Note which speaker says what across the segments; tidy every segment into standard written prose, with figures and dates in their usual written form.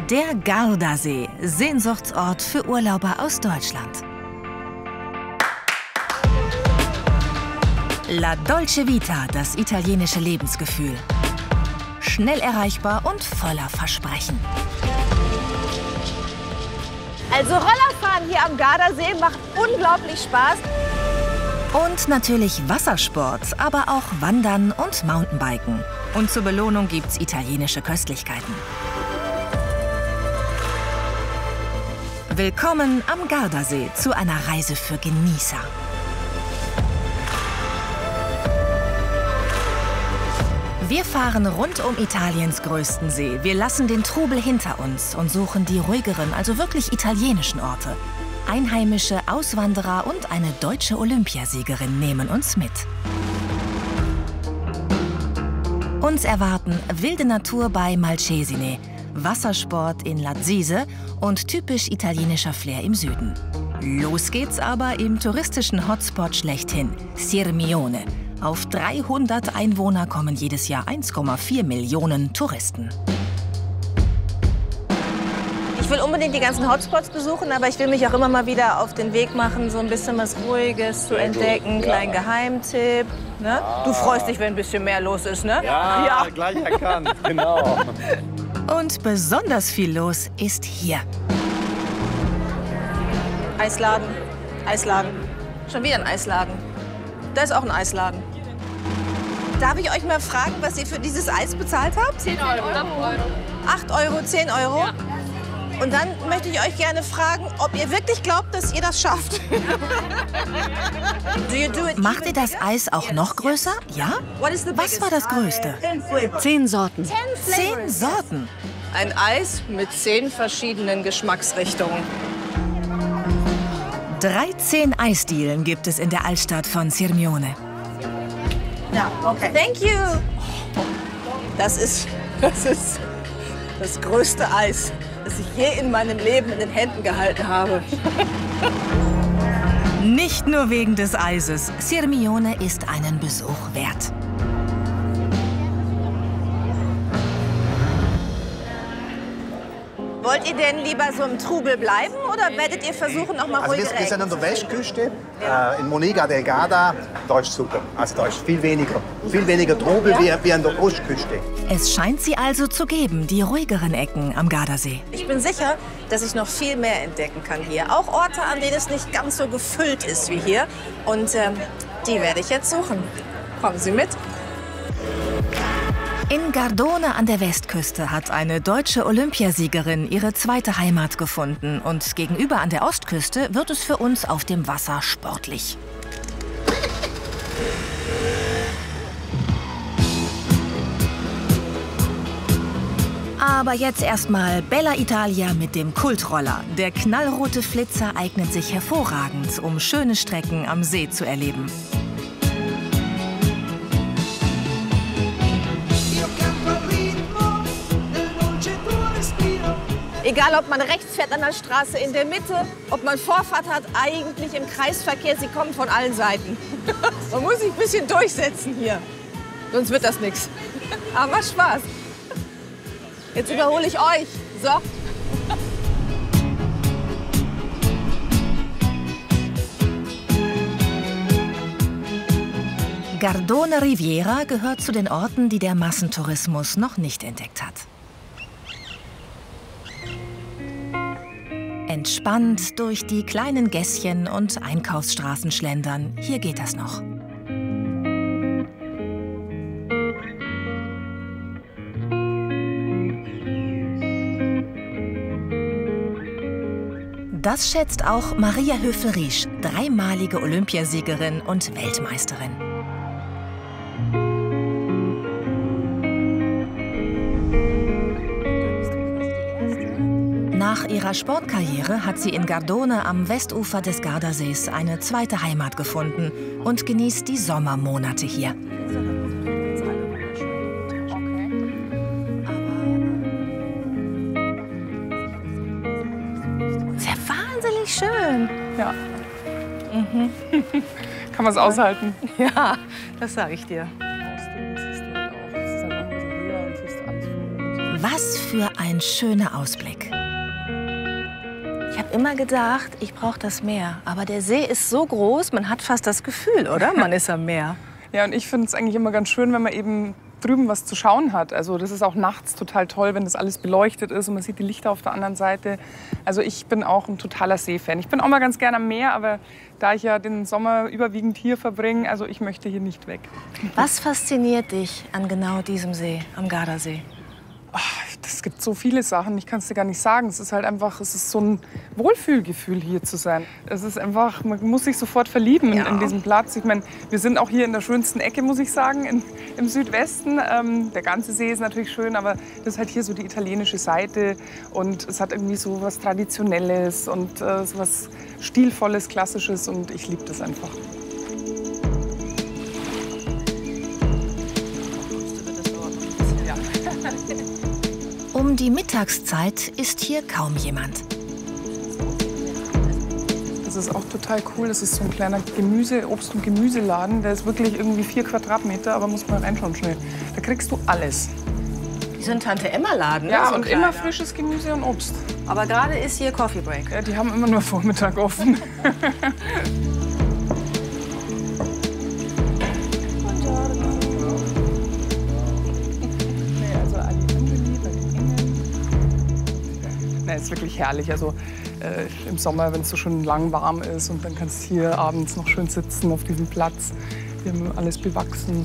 Speaker 1: Der Gardasee, Sehnsuchtsort für Urlauber aus Deutschland. La Dolce Vita, das italienische Lebensgefühl. Schnell erreichbar und voller Versprechen.
Speaker 2: Also Rollerfahren hier am Gardasee macht unglaublich Spaß.
Speaker 1: Und natürlich Wassersport, aber auch Wandern und Mountainbiken. Und zur Belohnung gibt's italienische Köstlichkeiten. Willkommen am Gardasee zu einer Reise für Genießer. Wir fahren rund um Italiens größten See. Wir lassen den Trubel hinter uns und suchen die ruhigeren, also wirklich italienischen Orte. Einheimische, Auswanderer und eine deutsche Olympiasiegerin nehmen uns mit. Uns erwarten wilde Natur bei Malcesine, Wassersport in Lazzise und typisch italienischer Flair im Süden. Los geht's aber im touristischen Hotspot schlechthin, Sirmione. Auf 300 Einwohner kommen jedes Jahr 1,4 Millionen Touristen.
Speaker 2: Ich will unbedingt die ganzen Hotspots besuchen, aber ich will mich auch immer mal wieder auf den Weg machen, so ein bisschen was Ruhiges zu entdecken, kleinen Geheimtipp. Ne? Du freust dich, wenn ein bisschen mehr los ist, ne?
Speaker 3: Ja, gleich erkannt, genau.
Speaker 1: Und besonders viel los ist hier.
Speaker 2: Eisladen, Eisladen. Schon wieder ein Eisladen. Da ist auch ein Eisladen. Darf ich euch mal fragen, was ihr für dieses Eis bezahlt habt?
Speaker 4: 10 Euro.
Speaker 2: 8 Euro, 10 Euro?
Speaker 4: Ja.
Speaker 2: Und dann möchte ich euch gerne fragen, ob ihr wirklich glaubt, dass ihr das schafft.
Speaker 1: Macht ihr das Eis auch noch größer? Ja? Was war das Größte?
Speaker 4: 10 Sorten.
Speaker 1: 10 Sorten.
Speaker 2: Ein Eis mit 10 verschiedenen Geschmacksrichtungen.
Speaker 1: 13 Eisdielen gibt es in der Altstadt von Sirmione.
Speaker 2: Ja, okay. Thank you. Das ist das größte Eis, das ich je in meinem Leben in den Händen gehalten habe.
Speaker 1: Nicht nur wegen des Eises. Sirmione ist einen Besuch wert.
Speaker 2: Wollt ihr denn lieber so im Trubel bleiben oder werdet ihr versuchen, noch mal
Speaker 3: Also
Speaker 2: ruhigere
Speaker 3: wir sind an
Speaker 2: Ecken?
Speaker 3: der Westküste, in Monega del Garda. Da ist super. Also da ist viel weniger Trubel wie an der Ostküste.
Speaker 1: Es scheint sie also zu geben, die ruhigeren Ecken am Gardasee.
Speaker 2: Ich bin sicher, dass ich noch viel mehr entdecken kann hier. Auch Orte, an denen es nicht ganz so gefüllt ist wie hier. Und die werde ich jetzt suchen. Kommen Sie mit.
Speaker 1: In Gardone an der Westküste hat eine deutsche Olympiasiegerin ihre zweite Heimat gefunden. Und gegenüber an der Ostküste wird es für uns auf dem Wasser sportlich. Aber jetzt erstmal Bella Italia mit dem Kultroller. Der knallrote Flitzer eignet sich hervorragend, um schöne Strecken am See zu erleben.
Speaker 2: Egal, ob man rechts fährt an der Straße, in der Mitte, ob man Vorfahrt hat, eigentlich im Kreisverkehr, sie kommen von allen Seiten. Man muss sich ein bisschen durchsetzen hier, sonst wird das nichts. Aber macht Spaß. Jetzt überhole ich euch. So.
Speaker 1: Gardone Riviera gehört zu den Orten, die der Massentourismus noch nicht entdeckt hat. Entspannt durch die kleinen Gässchen und Einkaufsstraßen schlendern. Hier geht das noch. Das schätzt auch Maria Höfel-Riesch, dreimalige Olympiasiegerin und Weltmeisterin. Nach ihrer Sportkarriere hat sie in Gardone am Westufer des Gardasees eine zweite Heimat gefunden und genießt die Sommermonate hier.
Speaker 2: Ist ja wahnsinnig schön.
Speaker 4: Ja. Kann man es aushalten?
Speaker 2: Ja, das sage ich dir.
Speaker 1: Was für ein schöner Ausblick.
Speaker 2: Ich habe immer gedacht, ich brauche das Meer. Aber der See ist so groß, man hat fast das Gefühl, oder? Man ist am Meer.
Speaker 4: Ja, und ich finde es eigentlich immer ganz schön, wenn man eben drüben was zu schauen hat. Also das ist auch nachts total toll, wenn das alles beleuchtet ist und man sieht die Lichter auf der anderen Seite. Also ich bin auch ein totaler Seefan. Ich bin auch mal ganz gerne am Meer, aber da ich ja den Sommer überwiegend hier verbringe, also ich möchte hier nicht weg.
Speaker 2: Was fasziniert dich an genau diesem See, am Gardasee?
Speaker 4: Es gibt so viele Sachen, ich kann es dir gar nicht sagen. Es ist halt einfach, es ist so ein Wohlfühlgefühl, hier zu sein. Es ist einfach, man muss sich sofort verlieben in diesem Platz. Ich meine, wir sind auch hier in der schönsten Ecke, muss ich sagen, im Südwesten. Der ganze See ist natürlich schön, aber das ist halt hier so die italienische Seite. Und es hat irgendwie so was Traditionelles und so was Stilvolles, Klassisches. Und ich liebe das einfach.
Speaker 1: Um die Mittagszeit ist hier kaum jemand.
Speaker 4: Das ist auch total cool. Das ist so ein kleiner Obst- und Gemüseladen. Der ist wirklich irgendwie 4 Quadratmeter, aber muss man reinschauen schnell. Da kriegst du alles.
Speaker 2: Wie so ein Tante-Emma-Laden,
Speaker 4: Ja,
Speaker 2: ne? So
Speaker 4: und
Speaker 2: kleiner.
Speaker 4: immer frisches Gemüse und Obst.
Speaker 2: Aber gerade ist hier Coffee Break.
Speaker 4: Ja, die haben immer nur Vormittag offen. Es ist wirklich herrlich. Also im Sommer, wenn es so schön lang warm ist und dann kannst du hier abends noch schön sitzen auf diesem Platz. Wir haben alles bewachsen.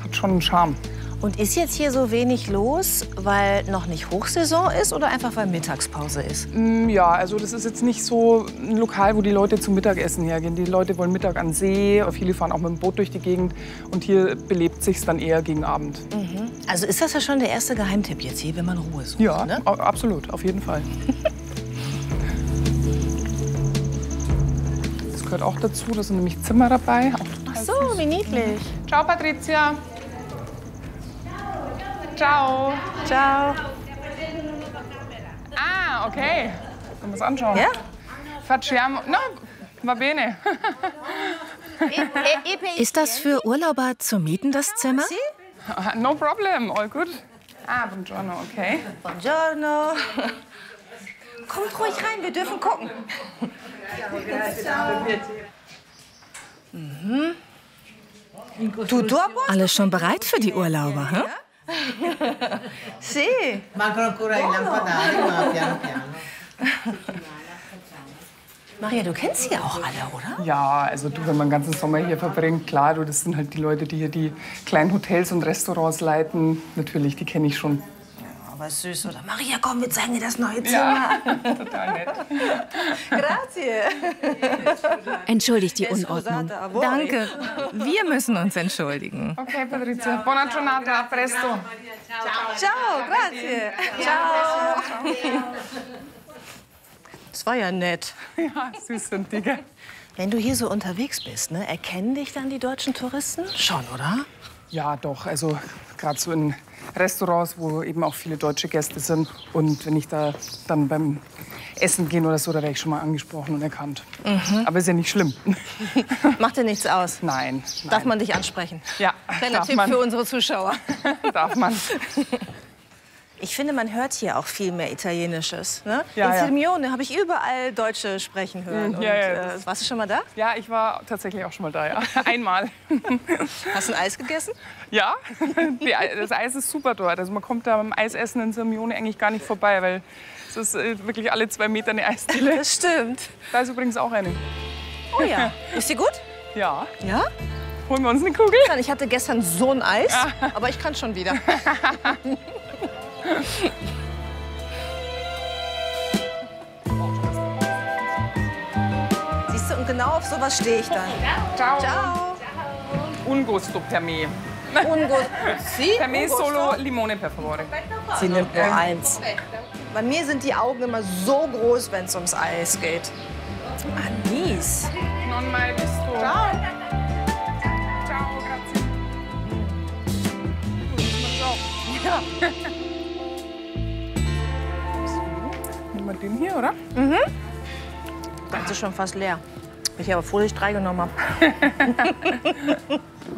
Speaker 4: Hat schon einen Charme.
Speaker 2: Und ist jetzt hier so wenig los, weil noch nicht Hochsaison ist oder einfach weil Mittagspause ist?
Speaker 4: Ja, also das ist jetzt nicht so ein Lokal, wo die Leute zum Mittagessen hergehen. Die Leute wollen Mittag an See, viele fahren auch mit dem Boot durch die Gegend und hier belebt sich's dann eher gegen Abend.
Speaker 2: Also ist das ja schon der erste Geheimtipp jetzt hier, wenn man Ruhe sucht,
Speaker 4: Ja,
Speaker 2: ne?
Speaker 4: absolut, auf jeden Fall. Das gehört auch dazu, da sind nämlich Zimmer dabei.
Speaker 2: Ach so, wie niedlich.
Speaker 4: Ciao, Patricia. Ciao.
Speaker 2: Ciao.
Speaker 4: Ah, okay. Können wir es anschauen?
Speaker 2: Ja?
Speaker 4: Facciamo. No, va bene.
Speaker 1: Ist das für Urlauber zu mieten, das Zimmer?
Speaker 4: No problem, all good. Ah, buongiorno, okay.
Speaker 2: Buongiorno. Kommt ruhig rein, wir dürfen gucken. Tutto a posto?
Speaker 1: Alles schon bereit für die Urlauber, hä?
Speaker 2: Sì.
Speaker 5: Mancano ancora i lampadari, ma piano piano.
Speaker 2: Maria, du kennst sie auch alle, oder?
Speaker 4: Ja, also du, wenn man den ganzen Sommer hier verbringt, klar, du, das sind halt die Leute, die hier die kleinen Hotels und Restaurants leiten. Natürlich, die kenne ich schon.
Speaker 2: Aber süß, oder? Maria, komm, wir zeigen dir das neue Zimmer.
Speaker 4: Ja, total nett.
Speaker 2: Grazie.
Speaker 1: Entschuldigt die Unordnung. Danke. Wir müssen uns entschuldigen.
Speaker 4: Okay, Patrizia, buona giornata, a presto.
Speaker 2: Ciao, grazie. Ciao. Das war ja nett.
Speaker 4: Ja, süß sind die, gell?
Speaker 2: Wenn du hier so unterwegs bist, ne, erkennen dich dann die deutschen Touristen? Schon, oder?
Speaker 4: Ja, doch. Also gerade so in Restaurants, wo eben auch viele deutsche Gäste sind. Und wenn ich da dann beim Essen gehen oder so, da werde ich schon mal angesprochen und erkannt. Aber ist ja nicht schlimm.
Speaker 2: Macht dir nichts aus.
Speaker 4: Nein.
Speaker 2: Darf man dich ansprechen?
Speaker 4: Ja,
Speaker 2: Kleiner
Speaker 4: darf
Speaker 2: Tipp
Speaker 4: man.
Speaker 2: für unsere Zuschauer.
Speaker 4: Darf man.
Speaker 2: Ich finde, man hört hier auch viel mehr Italienisches. Ne?
Speaker 4: Ja,
Speaker 2: In
Speaker 4: ja.
Speaker 2: Sirmione habe ich überall Deutsche sprechen hören.
Speaker 4: Ja, ja,
Speaker 2: Warst du schon mal da?
Speaker 4: Ja, ich war tatsächlich auch schon mal da, ja. Einmal.
Speaker 2: Hast du ein Eis gegessen?
Speaker 4: Ja, das Eis ist super dort. Also man kommt da beim Eisessen in Sirmione eigentlich gar nicht vorbei, weil es ist wirklich alle 2 Meter eine Eisdiele.
Speaker 2: Das stimmt.
Speaker 4: Da ist übrigens auch eine.
Speaker 2: Oh ja. Ist sie gut?
Speaker 4: Ja,
Speaker 2: Ja?
Speaker 4: holen wir uns eine Kugel?
Speaker 2: Ich hatte gestern so ein Eis, aber ich kann schon wieder. Siehst du, und genau auf sowas stehe ich dann.
Speaker 4: Ciao.
Speaker 2: Ciao.
Speaker 4: Un gusto per me.
Speaker 2: Sie?
Speaker 4: Per me solo limone, per favore.
Speaker 2: Sie nimmt nur eins. Bei mir sind die Augen immer so groß, wenn es ums Eis geht. Anis.
Speaker 4: Non mai visto. Ciao. Ciao, grazie.
Speaker 2: Ja.
Speaker 4: Nehmen wir den hier, oder?
Speaker 2: Das ist schon fast leer. Ich aber froh, dass ich 3 genommen habe.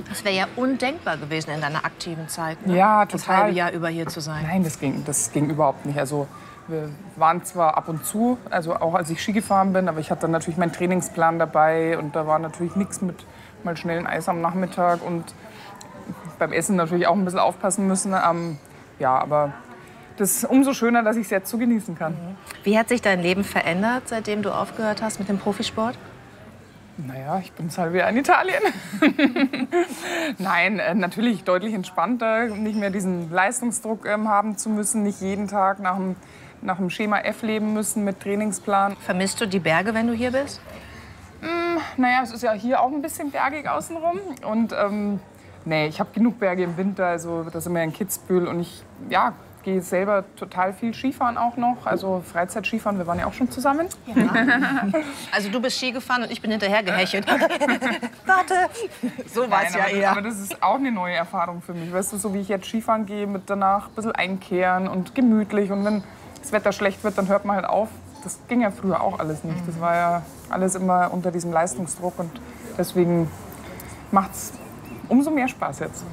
Speaker 2: Das wäre ja undenkbar gewesen in deiner aktiven Zeit, ne?
Speaker 4: Ja,
Speaker 2: Das
Speaker 4: total.
Speaker 2: halbe Jahr über hier zu sein.
Speaker 4: Nein, das ging überhaupt nicht. Also wir waren zwar ab und zu, also auch als ich Ski gefahren bin, aber ich hatte dann natürlich meinen Trainingsplan dabei und da war natürlich nichts mit mal schnell ein Eis am Nachmittag und beim Essen natürlich auch ein bisschen aufpassen müssen. Ja, aber das ist umso schöner, dass ich es jetzt so genießen kann.
Speaker 2: Wie hat sich dein Leben verändert, seitdem du aufgehört hast mit dem Profisport?
Speaker 4: Naja, ich bin halt wieder in Italien. Nein, natürlich deutlich entspannter, nicht mehr diesen Leistungsdruck haben zu müssen, nicht jeden Tag nach dem Schema F leben müssen mit Trainingsplan.
Speaker 2: Vermisst du die Berge, wenn du hier bist?
Speaker 4: Naja, es ist ja hier auch ein bisschen bergig außenrum. Und nee, ich habe genug Berge im Winter, also da sind wir in Kitzbühel und ich gehe selber total viel Skifahren auch noch, also Freizeitskifahren, wir waren ja auch schon zusammen.
Speaker 2: Ja. Also du bist Ski gefahren und ich bin hinterher gehechelt. Warte! So war es ja eher.
Speaker 4: Aber das ist auch eine neue Erfahrung für mich, weißt du, so wie ich jetzt Skifahren gehe, mit danach ein bisschen einkehren und gemütlich und wenn das Wetter schlecht wird, dann hört man halt auf. Das ging ja früher auch alles nicht, das war ja alles immer unter diesem Leistungsdruck und deswegen macht's umso mehr Spaß jetzt.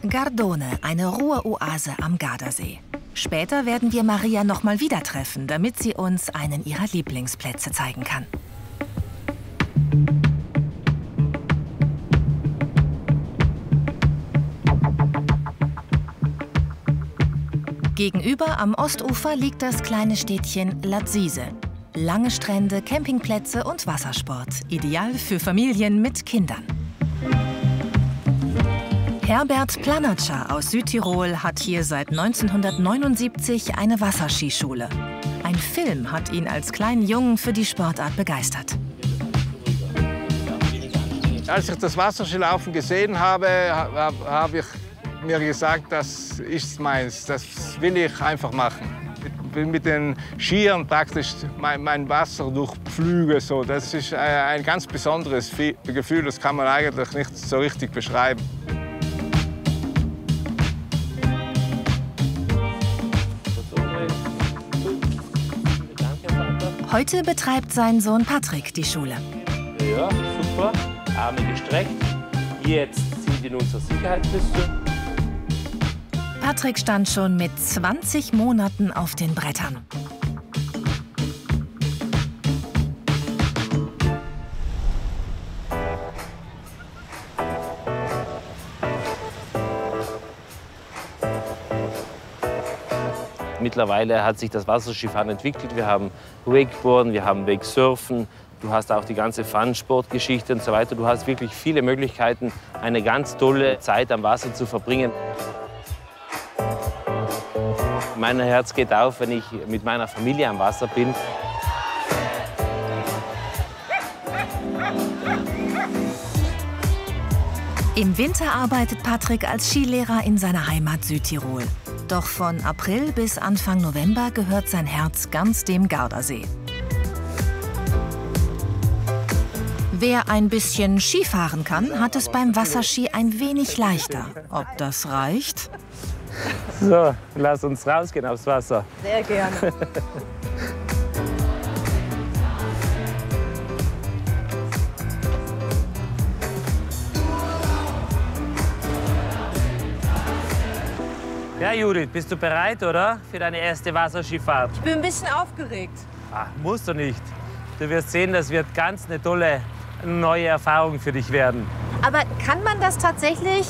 Speaker 1: Gardone, eine Ruheoase am Gardasee. Später werden wir Maria noch mal wieder treffen, damit sie uns einen ihrer Lieblingsplätze zeigen kann. Gegenüber am Ostufer liegt das kleine Städtchen Latzize. Lange Strände, Campingplätze und Wassersport. Ideal für Familien mit Kindern. Herbert Planatscher aus Südtirol hat hier seit 1979 eine Wasserskischule. Ein Film hat ihn als kleinen Jungen für die Sportart begeistert.
Speaker 6: Als ich das Wasserskilaufen gesehen habe, habe ich mir gesagt, das ist meins, das will ich einfach machen. Mit den Skiern praktisch mein Wasser durchpflüge. So. Das ist ein ganz besonderes Gefühl, das kann man eigentlich nicht so richtig beschreiben.
Speaker 1: Heute betreibt sein Sohn Patrick die Schule.
Speaker 7: Ja, super. Arme gestreckt. Jetzt sind in unserer Sicherheitsweste.
Speaker 1: Patrick stand schon mit 20 Monaten auf den Brettern.
Speaker 7: Mittlerweile hat sich das Wasserskifahren entwickelt. Wir haben Wakeboarden, wir haben Wakesurfen. Du hast auch die ganze Fun-Sportgeschichte und so weiter. Du hast wirklich viele Möglichkeiten, eine ganz tolle Zeit am Wasser zu verbringen. Mein Herz geht auf, wenn ich mit meiner Familie am Wasser bin.
Speaker 1: Im Winter arbeitet Patrick als Skilehrer in seiner Heimat Südtirol. Doch von April bis Anfang November gehört sein Herz ganz dem Gardasee. Wer ein bisschen Skifahren kann, hat es beim Wasserski ein wenig leichter. Ob das reicht?
Speaker 7: So, lass uns rausgehen aufs Wasser.
Speaker 2: Sehr gerne.
Speaker 7: Ja, Judith, bist du bereit, oder? Für deine erste Wasserskifahrt?
Speaker 2: Ich bin ein bisschen aufgeregt.
Speaker 7: Ach, musst du nicht. Du wirst sehen, das wird ganz eine tolle neue Erfahrung für dich werden.
Speaker 2: Aber kann man das tatsächlich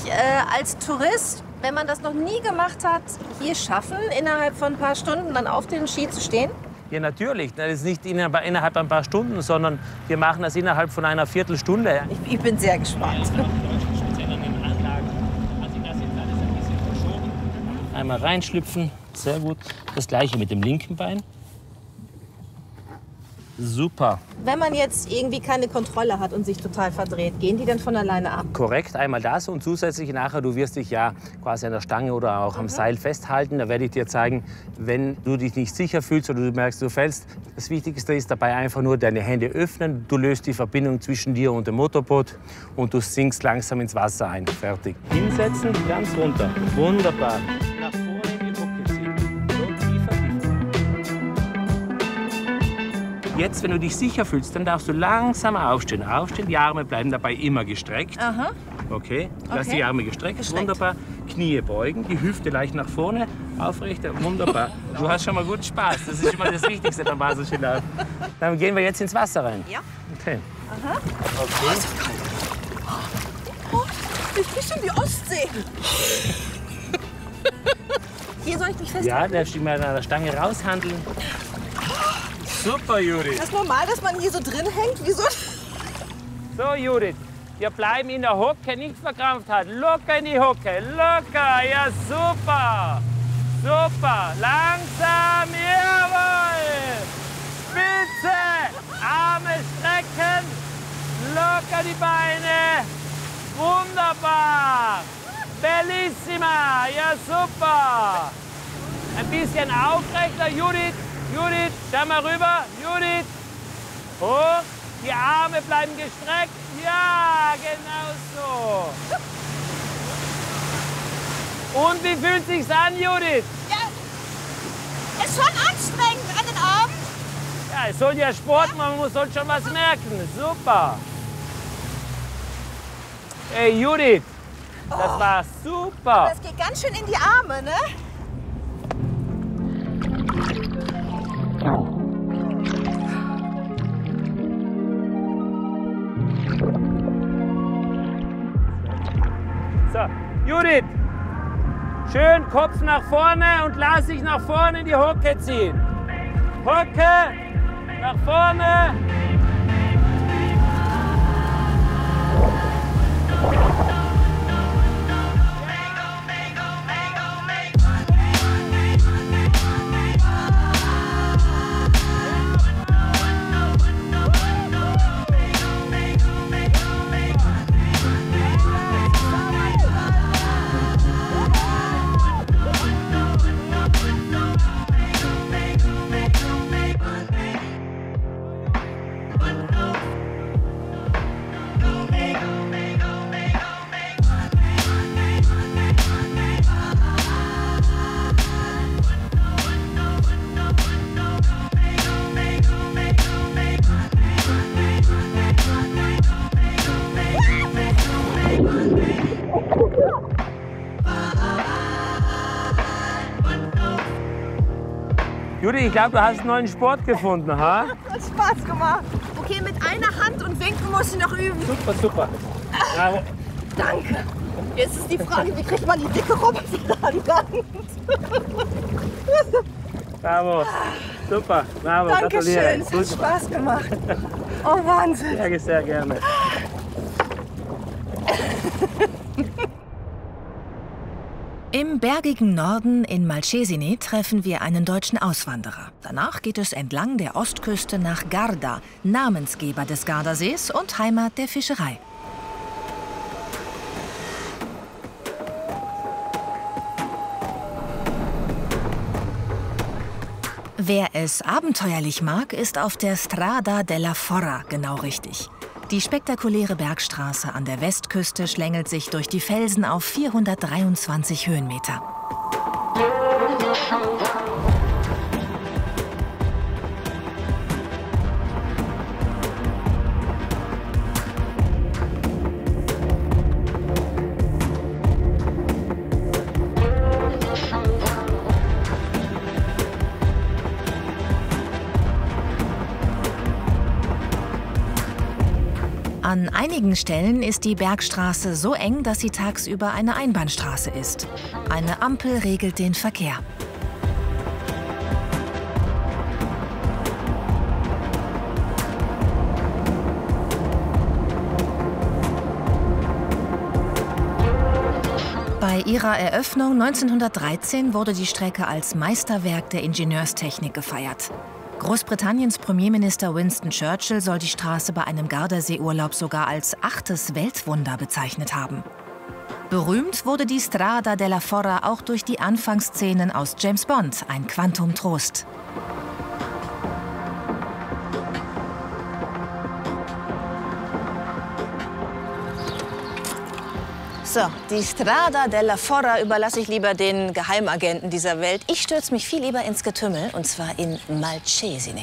Speaker 2: als Tourist, wenn man das noch nie gemacht hat, hier schaffen, innerhalb von ein paar Stunden dann auf den Ski zu stehen?
Speaker 7: Ja, natürlich. Das ist nicht innerhalb ein paar Stunden, sondern wir machen das innerhalb von einer Viertelstunde.
Speaker 2: Ich bin sehr gespannt.
Speaker 7: Einmal reinschlüpfen, sehr gut. Das gleiche mit dem linken Bein. Super.
Speaker 2: Wenn man jetzt irgendwie keine Kontrolle hat und sich total verdreht, gehen die dann von alleine ab?
Speaker 7: Korrekt, einmal das und zusätzlich nachher, du wirst dich ja quasi an der Stange oder auch am Seil festhalten. Da werde ich dir zeigen, wenn du dich nicht sicher fühlst oder du merkst, du fällst. Das Wichtigste ist dabei einfach nur deine Hände öffnen. Du löst die Verbindung zwischen dir und dem Motorboot und du sinkst langsam ins Wasser ein. Fertig. Hinsetzen, ganz runter. Wunderbar. Nach vorne in die Hocke ziehen. So, tiefer, tiefer. Jetzt, wenn du dich sicher fühlst, dann darfst du langsam aufstehen. Aufstehen, die Arme bleiben dabei immer gestreckt.
Speaker 2: Aha.
Speaker 7: Okay, lass
Speaker 2: Okay.
Speaker 7: die Arme gestreckt. Wunderbar. Knie beugen, die Hüfte leicht nach vorne, aufrechter, wunderbar. Du hast schon mal gut Spaß, das ist immer das Wichtigste beim Wasserskilaufen. Dann gehen wir jetzt ins Wasser rein.
Speaker 2: Ja.
Speaker 7: Okay.
Speaker 2: Aha.
Speaker 7: Okay.
Speaker 2: Oh, ich rieche die Ostsee. Hier soll ich mich festhalten?
Speaker 7: Ja, darfst du mal an der Stange raushandeln. Super, Judith.
Speaker 2: Das ist normal, dass man hier so drin hängt? Wieso?
Speaker 7: So, Judith, wir bleiben in der Hocke, nicht verkrampft halten. Locker in die Hocke, locker, ja super. Super, langsam, jawohl. Spitze, Arme strecken, locker die Beine. Wunderbar. Bellissima, ja super. Ein bisschen aufrechter, Judith. Judith, schau mal rüber. Judith, hoch. Die Arme bleiben gestreckt. Ja, genau so. Und wie fühlt sich's an, Judith?
Speaker 2: Ja, ist schon anstrengend an den Armen.
Speaker 7: Ja, es soll ja Sport machen, man soll schon was merken. Super. Hey, Judith, das war super.
Speaker 2: Das geht ganz schön in die Arme, ne?
Speaker 7: So, Judith, schön Kopf nach vorne und lass dich nach vorne in die Hocke ziehen. Hocke, nach vorne. Judith, ich glaube, du hast einen neuen Sport gefunden, ha?
Speaker 2: Hat Spaß gemacht. Okay, mit einer Hand und winken muss ich noch üben.
Speaker 7: Super, super. Bravo.
Speaker 2: Danke. Jetzt ist die Frage, wie kriegt man die dicke Robbe wieder an die Hand?
Speaker 7: Bravo. Super, bravo.
Speaker 2: Dankeschön,
Speaker 7: gratuliere.
Speaker 2: es hat Spaß gemacht. Oh, Wahnsinn.
Speaker 7: Sehr, sehr gerne.
Speaker 1: Im bergigen Norden in Malcesine treffen wir einen deutschen Auswanderer. Danach geht es entlang der Ostküste nach Garda, Namensgeber des Gardasees und Heimat der Fischerei. Wer es abenteuerlich mag, ist auf der Strada della Forra genau richtig. Die spektakuläre Bergstraße an der Westküste schlängelt sich durch die Felsen auf 423 Höhenmeter. An einigen Stellen ist die Bergstraße so eng, dass sie tagsüber eine Einbahnstraße ist. Eine Ampel regelt den Verkehr. Bei ihrer Eröffnung 1913 wurde die Strecke als Meisterwerk der Ingenieurstechnik gefeiert. Großbritanniens Premierminister Winston Churchill soll die Straße bei einem Gardasee-Urlaub sogar als 8. Weltwunder bezeichnet haben. Berühmt wurde die Strada della Forra auch durch die Anfangsszenen aus James Bond, ein Quantum Trost. So, die Strada della Forra überlasse ich lieber den Geheimagenten dieser Welt. Ich stürze mich viel lieber ins Getümmel, und zwar in Malcesine.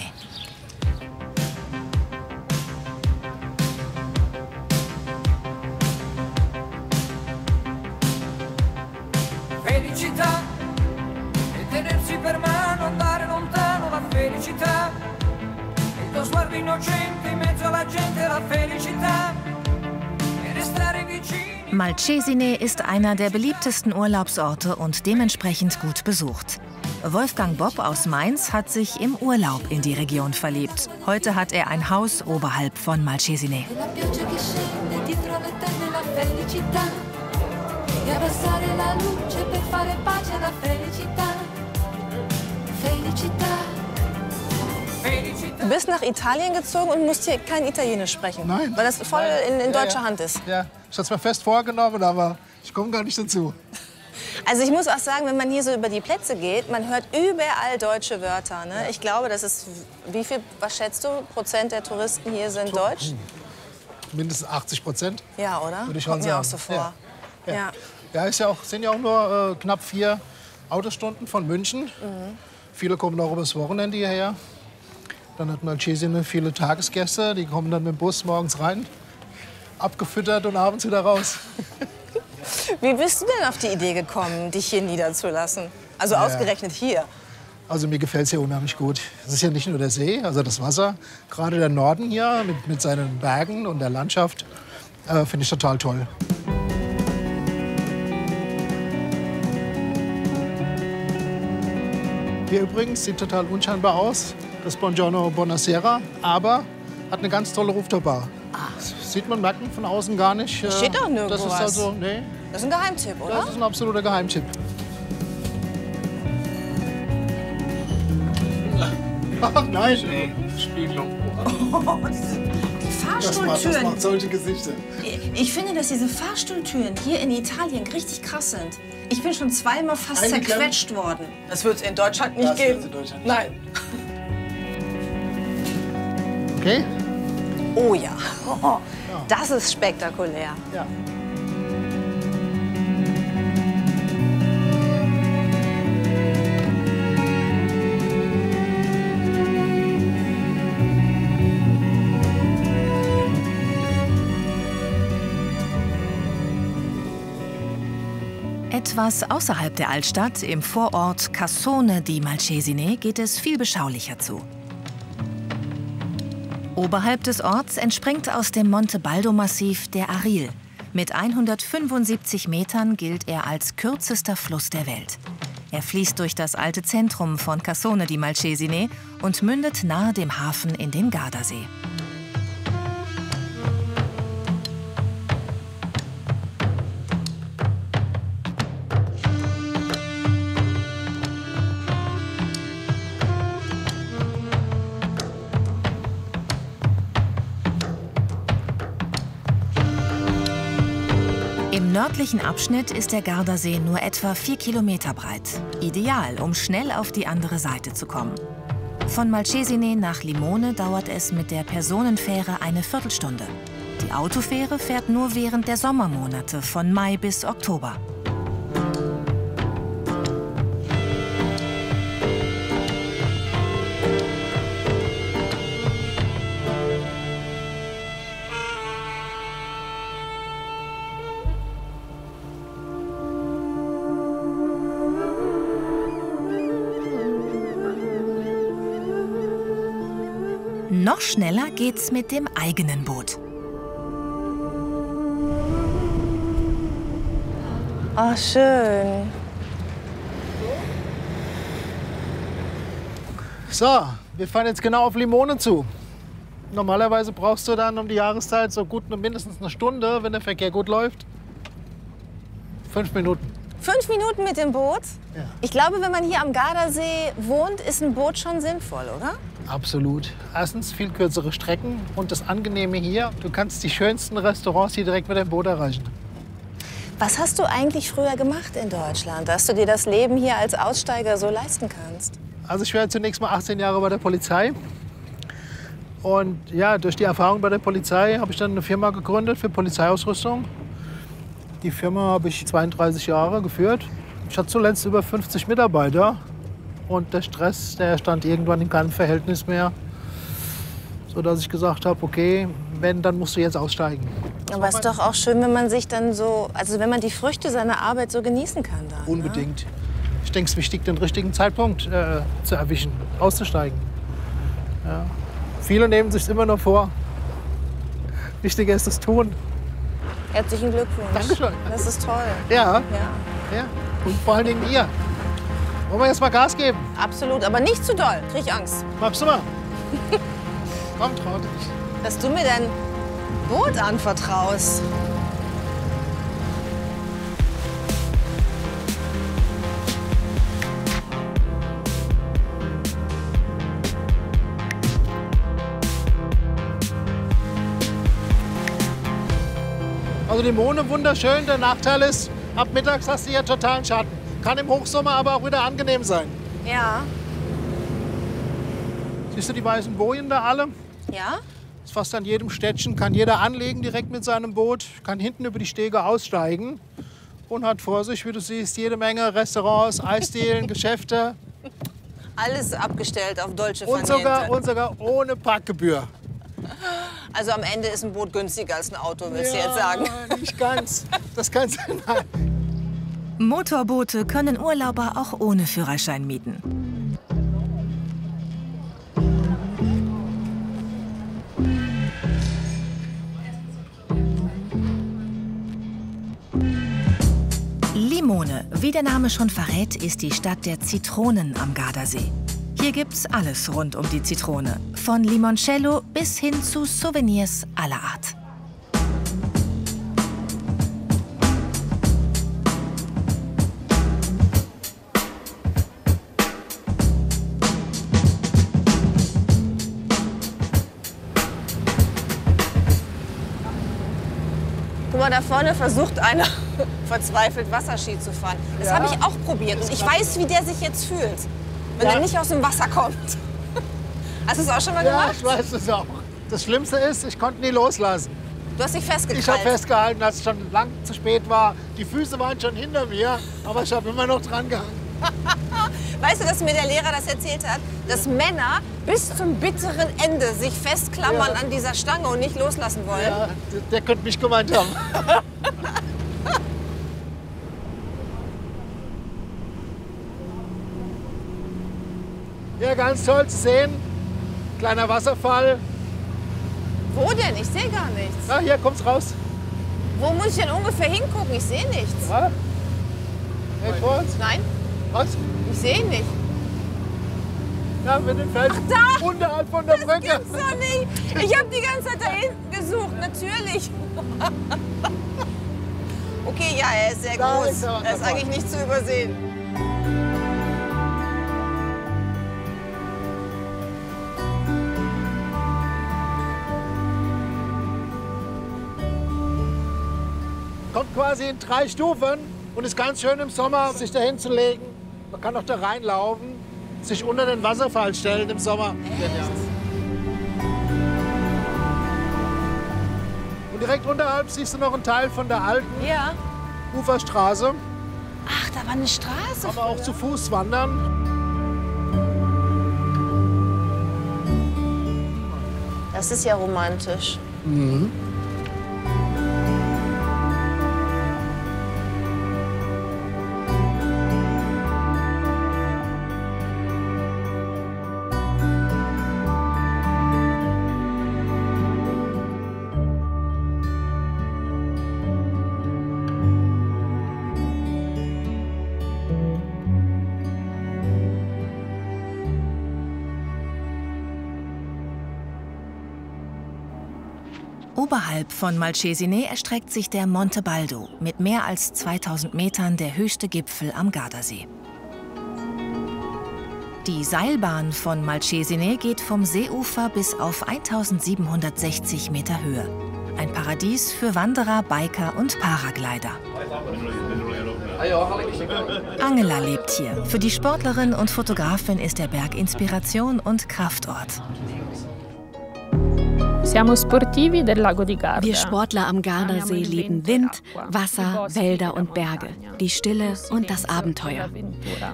Speaker 1: Malcesine ist einer der beliebtesten Urlaubsorte und dementsprechend gut besucht. Wolfgang Bopp aus Mainz hat sich im Urlaub in die Region verliebt. Heute hat er ein Haus oberhalb von Malcesine.
Speaker 2: Du bist nach Italien gezogen und musst hier kein Italienisch sprechen.
Speaker 8: Nein.
Speaker 2: Weil das voll in deutscher Hand ist.
Speaker 8: Ja, ich hatte es mir fest vorgenommen, aber ich komme gar nicht dazu.
Speaker 2: Also ich muss auch sagen, wenn man hier so über die Plätze geht, man hört überall deutsche Wörter. Ne? Ich glaube, das ist, wie viel, was schätzt du, Prozent der Touristen hier sind deutsch?
Speaker 8: Mindestens 80%.
Speaker 2: Ja, oder?
Speaker 8: Würde ich schon
Speaker 2: Kommt
Speaker 8: sagen.
Speaker 2: mir auch so vor.
Speaker 8: Ja.
Speaker 2: Ja.
Speaker 8: Ja, ist ja auch, sind ja auch nur knapp 4 Autostunden von München. Viele kommen auch übers Wochenende hierher. Dann hat Malcesine viele Tagesgäste, die kommen dann mit dem Bus morgens rein, abgefüttert und abends wieder raus.
Speaker 2: Wie bist du denn auf die Idee gekommen, dich hier niederzulassen? Also ausgerechnet hier.
Speaker 8: Also mir gefällt es hier unheimlich gut. Es ist ja nicht nur der See, also das Wasser. Gerade der Norden hier mit seinen Bergen und der Landschaft finde ich total toll. Hier übrigens sieht total unscheinbar aus, das Buongiorno Buonasera, aber hat eine ganz tolle Rooftop-Bar. Das sieht man, merkt man von außen gar nicht.
Speaker 2: Steht doch nirgendwo
Speaker 8: das ist
Speaker 2: was.
Speaker 8: also, nee,
Speaker 2: Das ist ein Geheimtipp, oder?
Speaker 8: das ist ein absoluter Geheimtipp. Ach nein!
Speaker 2: Die Fahrstuhltüren.
Speaker 8: macht solche Gesichter.
Speaker 2: Ich finde, dass diese Fahrstuhltüren hier in Italien richtig krass sind. Ich bin schon zweimal fast zerquetscht worden. Das wird es in Deutschland nicht geben. Nein.
Speaker 8: Okay?
Speaker 2: Oh ja. Das ist spektakulär.
Speaker 8: Ja.
Speaker 1: Etwas außerhalb der Altstadt, im Vorort Cassone di Malcesine, geht es viel beschaulicher zu. Oberhalb des Orts entspringt aus dem Monte Baldo-Massiv der Aril. Mit 175 Metern gilt er als kürzester Fluss der Welt. Er fließt durch das alte Zentrum von Cassone di Malcesine und mündet nahe dem Hafen in den Gardasee. Im nördlichen Abschnitt ist der Gardasee nur etwa 4 Kilometer breit. Ideal, um schnell auf die andere Seite zu kommen. Von Malcesine nach Limone dauert es mit der Personenfähre eine Viertelstunde. Die Autofähre fährt nur während der Sommermonate von Mai bis Oktober. Noch schneller geht's mit dem eigenen Boot.
Speaker 2: Oh, schön.
Speaker 8: So, wir fahren jetzt genau auf Limone zu. Normalerweise brauchst du dann um die Jahreszeit so gut mindestens eine Stunde, wenn der Verkehr gut läuft. 5 Minuten.
Speaker 2: 5 Minuten mit dem Boot?
Speaker 8: Ja.
Speaker 2: Ich glaube, wenn man hier am Gardasee wohnt, ist ein Boot schon sinnvoll, oder?
Speaker 8: Absolut. Erstens viel kürzere Strecken und das Angenehme hier, du kannst die schönsten Restaurants hier direkt mit dem Boot erreichen.
Speaker 2: Was hast du eigentlich früher gemacht in Deutschland, dass du dir das Leben hier als Aussteiger so leisten kannst?
Speaker 8: Also ich war zunächst mal 18 Jahre bei der Polizei. Und ja, durch die Erfahrung bei der Polizei habe ich dann eine Firma gegründet für Polizeiausrüstung. Die Firma habe ich 32 Jahre geführt. Ich hatte zuletzt über 50 Mitarbeiter. Und der Stress, der stand irgendwann in keinem Verhältnis mehr. Sodass ich gesagt habe, okay, wenn, dann musst du jetzt aussteigen.
Speaker 2: Aber es ist doch auch schön, wenn man sich dann so, also wenn man die Früchte seiner Arbeit so genießen kann dann.
Speaker 8: Unbedingt. Ich denke, es ist wichtig, den richtigen Zeitpunkt zu erwischen, auszusteigen. Ja. Viele nehmen sich immer noch vor. Wichtiger ist das Tun.
Speaker 2: Herzlichen Glückwunsch.
Speaker 8: Dankeschön.
Speaker 2: Das ist toll.
Speaker 8: Ja.
Speaker 2: Ja.
Speaker 8: Ja. Und vor allen Dingen ihr. Wollen wir jetzt mal Gas geben?
Speaker 2: Absolut, aber nicht zu doll. Krieg ich Angst.
Speaker 8: Machst du mal. Komm, trau dich.
Speaker 2: Dass du mir dein Boot anvertraust.
Speaker 8: Also die Mohne wunderschön. Der Nachteil ist, ab mittags hast du hier totalen Schatten. Kann im Hochsommer aber auch wieder angenehm sein.
Speaker 2: Ja.
Speaker 8: Siehst du die weißen Bojen da alle?
Speaker 2: Ja?
Speaker 8: Ist fast an jedem Städtchen, kann jeder anlegen direkt mit seinem Boot, kann hinten über die Stege aussteigen und hat vor sich, wie du siehst, jede Menge Restaurants, Eisdielen, Geschäfte.
Speaker 2: Alles abgestellt auf Dolce
Speaker 8: Und sogar ohne Parkgebühr.
Speaker 2: Also am Ende ist ein Boot günstiger als ein Auto, willst du jetzt sagen?
Speaker 8: Nicht ganz. Das kannst du. Nein.
Speaker 1: Motorboote können Urlauber auch ohne Führerschein mieten. Limone, wie der Name schon verrät, ist die Stadt der Zitronen am Gardasee. Hier gibt's alles rund um die Zitrone, von Limoncello bis hin zu Souvenirs aller Art.
Speaker 2: Guck mal, da vorne versucht einer verzweifelt Wasserski zu fahren. Das habe ich auch probiert und ich weiß, wie der sich jetzt fühlt, wenn er nicht aus dem Wasser kommt. Hast du es auch schon mal gemacht?
Speaker 8: Ja, ich weiß es auch. Das Schlimmste ist, ich konnte nie loslassen.
Speaker 2: Du hast dich festgehalten.
Speaker 8: Ich habe festgehalten, als es schon lang zu spät war. Die Füße waren schon hinter mir, aber ich habe immer noch dran gehangen.
Speaker 2: Weißt du, dass mir der Lehrer das erzählt hat? Dass Männer bis zum bitteren Ende sich festklammern an dieser Stange und nicht loslassen wollen.
Speaker 8: Ja, der könnte mich gemeint haben. Ja, ganz toll zu sehen. Kleiner Wasserfall.
Speaker 2: Wo denn? Ich sehe gar nichts.
Speaker 8: Ah, hier kommt's raus.
Speaker 2: Wo muss ich denn ungefähr hingucken? Ich sehe nichts.
Speaker 8: Warte. Hey, vor uns.
Speaker 2: Nein,
Speaker 8: Was?
Speaker 2: ich sehe ihn nicht.
Speaker 8: Ja, mit den Felsen.
Speaker 2: Ach, da!
Speaker 8: Unterhalb von der Brücke.
Speaker 2: Das gibt's doch nicht. Ich habe die ganze Zeit da hinten gesucht, natürlich. Okay, ja, er ist sehr
Speaker 8: Da
Speaker 2: groß.
Speaker 8: ist er.
Speaker 2: Er ist eigentlich nicht zu übersehen.
Speaker 8: Kommt quasi in 3 Stufen und ist ganz schön im Sommer, sich da hinzulegen. Man kann auch da reinlaufen, sich unter den Wasserfall stellen im Sommer. Und direkt unterhalb siehst du noch einen Teil von der alten Uferstraße.
Speaker 2: Ach, da war eine Straße.
Speaker 8: Aber auch zu Fuß wandern.
Speaker 2: Das ist ja romantisch.
Speaker 1: Oberhalb von Malcesine erstreckt sich der Monte Baldo, mit mehr als 2000 Metern der höchste Gipfel am Gardasee. Die Seilbahn von Malcesine geht vom Seeufer bis auf 1760 Meter Höhe. Ein Paradies für Wanderer, Biker und Paraglider. Angela lebt hier. Für die Sportlerin und Fotografin ist der Berg Inspiration und Kraftort.
Speaker 9: Wir Sportler am Gardasee lieben Wind, Wasser, Wälder und Berge, die Stille und das Abenteuer.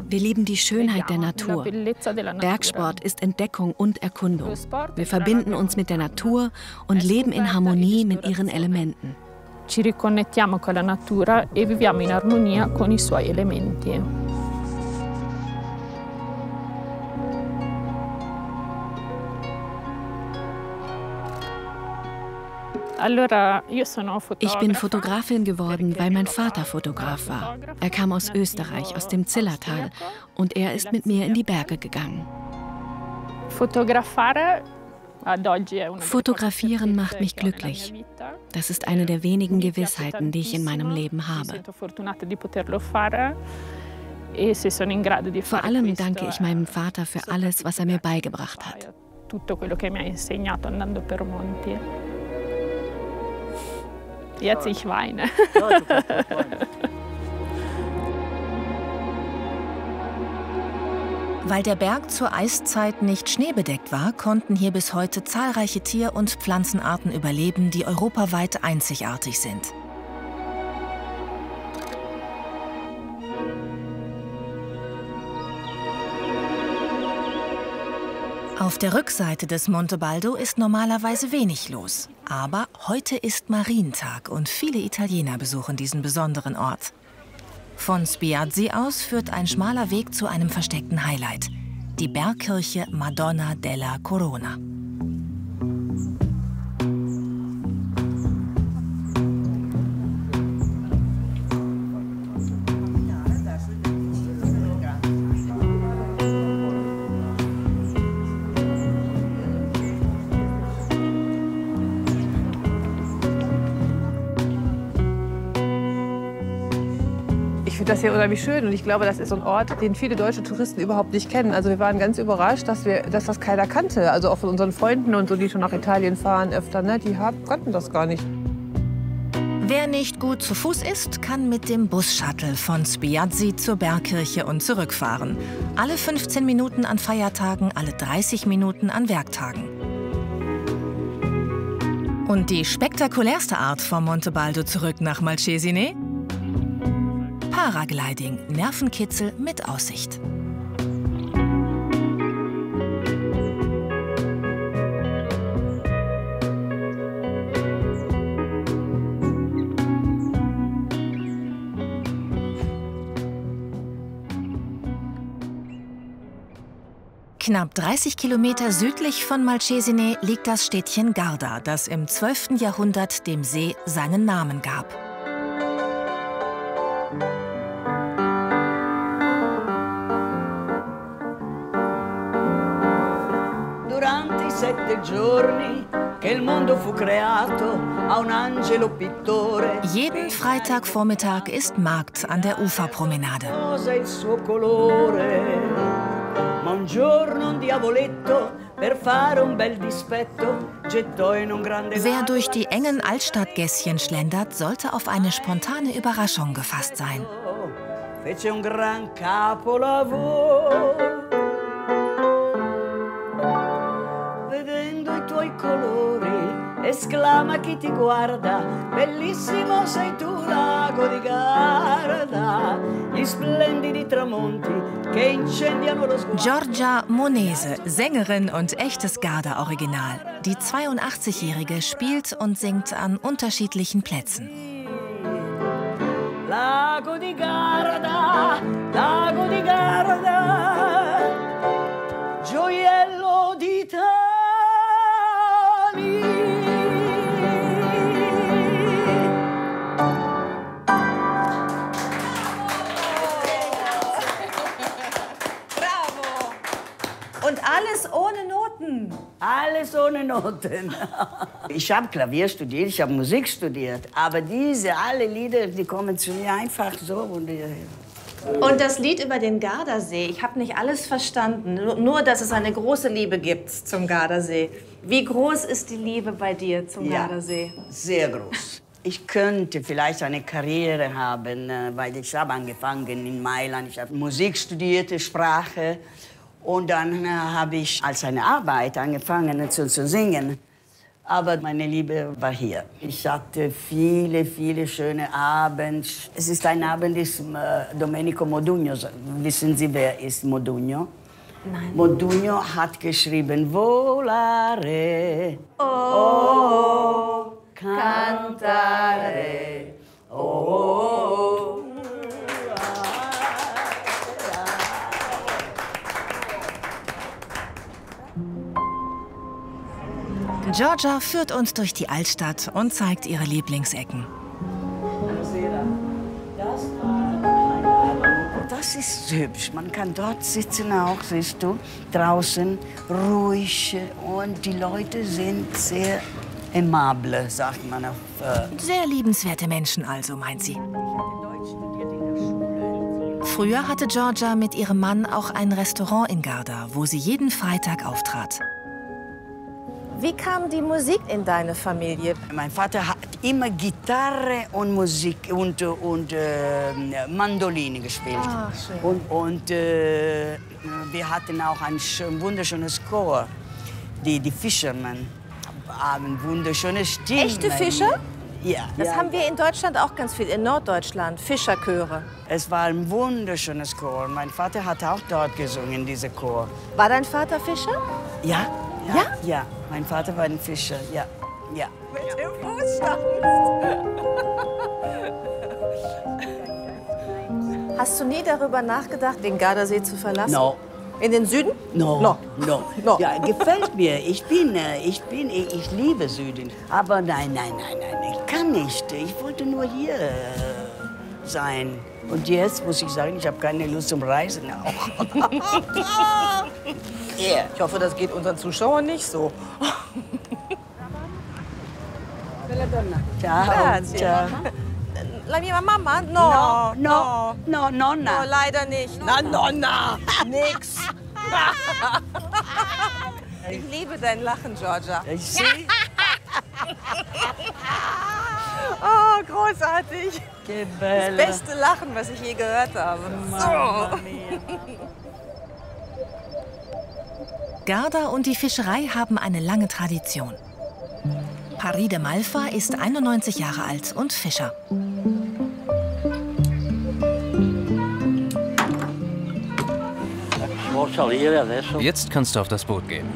Speaker 9: Wir lieben die Schönheit der Natur. Bergsport ist Entdeckung und Erkundung. Wir verbinden uns mit der Natur und leben in Harmonie mit ihren Elementen.
Speaker 10: Ci riconnettiamo con la natura e viviamo in armonia con i suoi elementi.
Speaker 9: Ich bin Fotografin geworden, weil mein Vater Fotograf war. Er kam aus Österreich, aus dem Zillertal, und er ist mit mir in die Berge gegangen. Fotografieren macht mich glücklich. Das ist eine der wenigen Gewissheiten, die ich in meinem Leben habe. Vor allem danke ich meinem Vater für alles, was er mir beigebracht hat.
Speaker 10: Jetzt ich weine.
Speaker 1: Weil der Berg zur Eiszeit nicht schneebedeckt war, konnten hier bis heute zahlreiche Tier- und Pflanzenarten überleben, die europaweit einzigartig sind. Auf der Rückseite des Monte Baldo ist normalerweise wenig los. Aber heute ist Marientag und viele Italiener besuchen diesen besonderen Ort. Von Spiazzi aus führt ein schmaler Weg zu einem versteckten Highlight: die Bergkirche Madonna della Corona.
Speaker 2: Ich finde das hier unheimlich schön und ich glaube, das ist so ein Ort, den viele deutsche Touristen überhaupt nicht kennen. Also wir waren ganz überrascht, dass das keiner kannte. Also auch von unseren Freunden und so, die schon nach Italien fahren öfter, ne, die kannten das gar nicht.
Speaker 1: Wer nicht gut zu Fuß ist, kann mit dem Bus-Shuttle von Spiazzi zur Bergkirche und zurückfahren. Alle 15 Minuten an Feiertagen, alle 30 Minuten an Werktagen. Und die spektakulärste Art vom Monte Baldo zurück nach Malcesine? Paragliding, Nervenkitzel mit Aussicht. Knapp 30 Kilometer südlich von Malcesine liegt das Städtchen Garda, das im 12. Jahrhundert dem See seinen Namen gab.
Speaker 11: Durante i 7 giorni che il mondo fu creato a un angelo pittore.
Speaker 1: Jeden Freitagvormittag ist Markt an der Uferpromenade.
Speaker 11: Rosa il suo colore, ma un giorno un diavoletto per fare un bel dispetto gettò in un grande.
Speaker 1: Wer durch die engen Altstadtgässchen schlendert, sollte auf eine spontane Überraschung gefasst sein.
Speaker 11: Fece un gran capolavoro. Vedendo i tuoi colori, esclama chi ti guarda, bellissimo sei tu, lago di Garda, gli splendidi tramonti che incendiano lo sguardo.
Speaker 1: Giorgia Monese, Sängerin und echtes Garda-Original. Die 82-Jährige spielt und singt an unterschiedlichen Plätzen.
Speaker 11: Lago di Garda, gioiello d'Italia.
Speaker 2: Und alles ohne Noten.
Speaker 11: Alles ohne Noten. Ich habe Klavier studiert, ich habe Musik studiert. Aber alle Lieder, die kommen zu mir einfach so.
Speaker 2: Und das Lied über den Gardasee, ich habe nicht alles verstanden. Nur, dass es eine große Liebe gibt zum Gardasee. Wie groß ist die Liebe bei dir zum Gardasee?
Speaker 11: Sehr groß. Ich könnte vielleicht eine Karriere haben, weil ich habe angefangen in Mailand. Ich habe Musik studiert, Sprache. Und dann habe ich als eine Arbeit angefangen zu singen. Aber meine Liebe war hier. Ich hatte viele, viele schöne Abende. Es ist ein Abend des Domenico Modugno. Wissen Sie, wer ist Modugno?
Speaker 2: Nein.
Speaker 11: Modugno hat geschrieben Volare, oh, cantare, oh.
Speaker 1: Giorgia führt uns durch die Altstadt und zeigt ihre Lieblingsecken.
Speaker 11: Das ist hübsch. Man kann dort sitzen auch, siehst du, draußen, ruhig. Und die Leute sind sehr aimable, sagt man auf.
Speaker 1: Sehr liebenswerte Menschen also, meint sie. Früher hatte Giorgia mit ihrem Mann auch ein Restaurant in Garda, wo sie jeden Freitag auftrat.
Speaker 2: Wie kam die Musik in deine Familie?
Speaker 11: Mein Vater hat immer Gitarre und Musik und Mandoline gespielt.
Speaker 2: Ah, schön.
Speaker 11: Und wir hatten auch ein wunderschönes Chor. Die Fischermen haben wunderschöne Stimmen.
Speaker 2: Echte Fischer?
Speaker 11: Ja.
Speaker 2: Das haben wir in Deutschland auch ganz viel, in Norddeutschland, Fischerchöre.
Speaker 11: Es war ein wunderschönes Chor. Mein Vater hat auch dort gesungen, dieser Chor.
Speaker 2: War dein Vater Fischer?
Speaker 11: Ja.
Speaker 2: Ja?
Speaker 11: Ja, mein Vater war ein Fischer, ja. Ja.
Speaker 2: Mit dem Fußstand. Hast du nie darüber nachgedacht, den Gardasee zu verlassen?
Speaker 11: No.
Speaker 2: In den Süden?
Speaker 11: No.
Speaker 2: No.
Speaker 11: No.
Speaker 2: No.
Speaker 11: Ja, gefällt mir. Ich liebe Süden. Aber nein, ich kann nicht. Ich wollte nur hier sein. Und jetzt muss ich sagen, ich habe keine Lust zum Reisen auch.
Speaker 2: Yeah. Ich hoffe, das geht unseren Zuschauern nicht so.
Speaker 11: Ciao. Ciao.
Speaker 2: La mia mamma?
Speaker 11: No, Nonna.
Speaker 2: No, leider nicht. Na, Nonna. Nix. Ich liebe dein Lachen, Giorgia.
Speaker 11: Ich sehe.
Speaker 2: Oh, großartig.
Speaker 11: Das
Speaker 2: Das beste Lachen, was ich je gehört habe. So.
Speaker 1: Garda und die Fischerei haben eine lange Tradition. Paride Malfa ist 91 Jahre alt und Fischer.
Speaker 12: Jetzt kannst du auf das Boot gehen.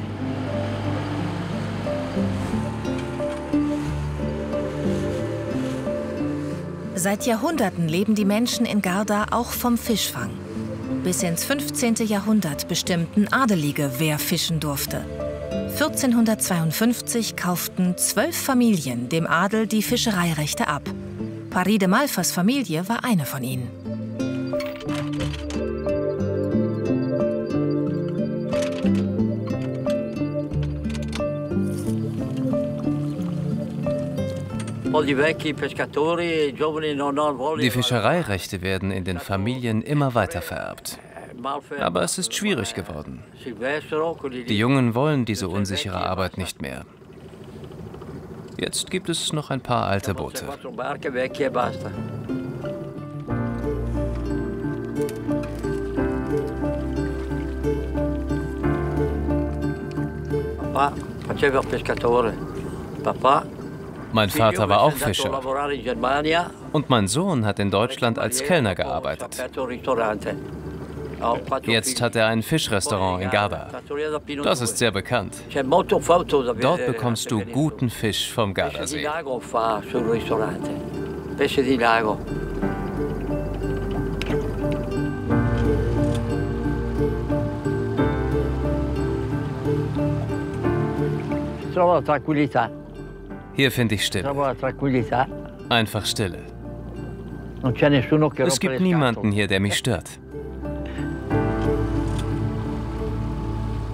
Speaker 1: Seit Jahrhunderten leben die Menschen in Garda auch vom Fischfang. Bis ins 15. Jahrhundert bestimmten Adelige, wer fischen durfte. 1452 kauften 12 Familien dem Adel die Fischereirechte ab. Paride Malfas Familie war eine von ihnen.
Speaker 12: Die Fischereirechte werden in den Familien immer weiter vererbt. Aber es ist schwierig geworden. Die Jungen wollen diese unsichere Arbeit nicht mehr. Jetzt gibt es noch ein paar alte Boote. Mein Vater war auch Fischer. Und mein Sohn hat in Deutschland als Kellner gearbeitet. Jetzt hat er ein Fischrestaurant in Garda. Das ist sehr bekannt. Dort bekommst du guten Fisch vom Gardasee. Hier finde ich Stille. Einfach Stille. Es gibt niemanden hier, der mich stört.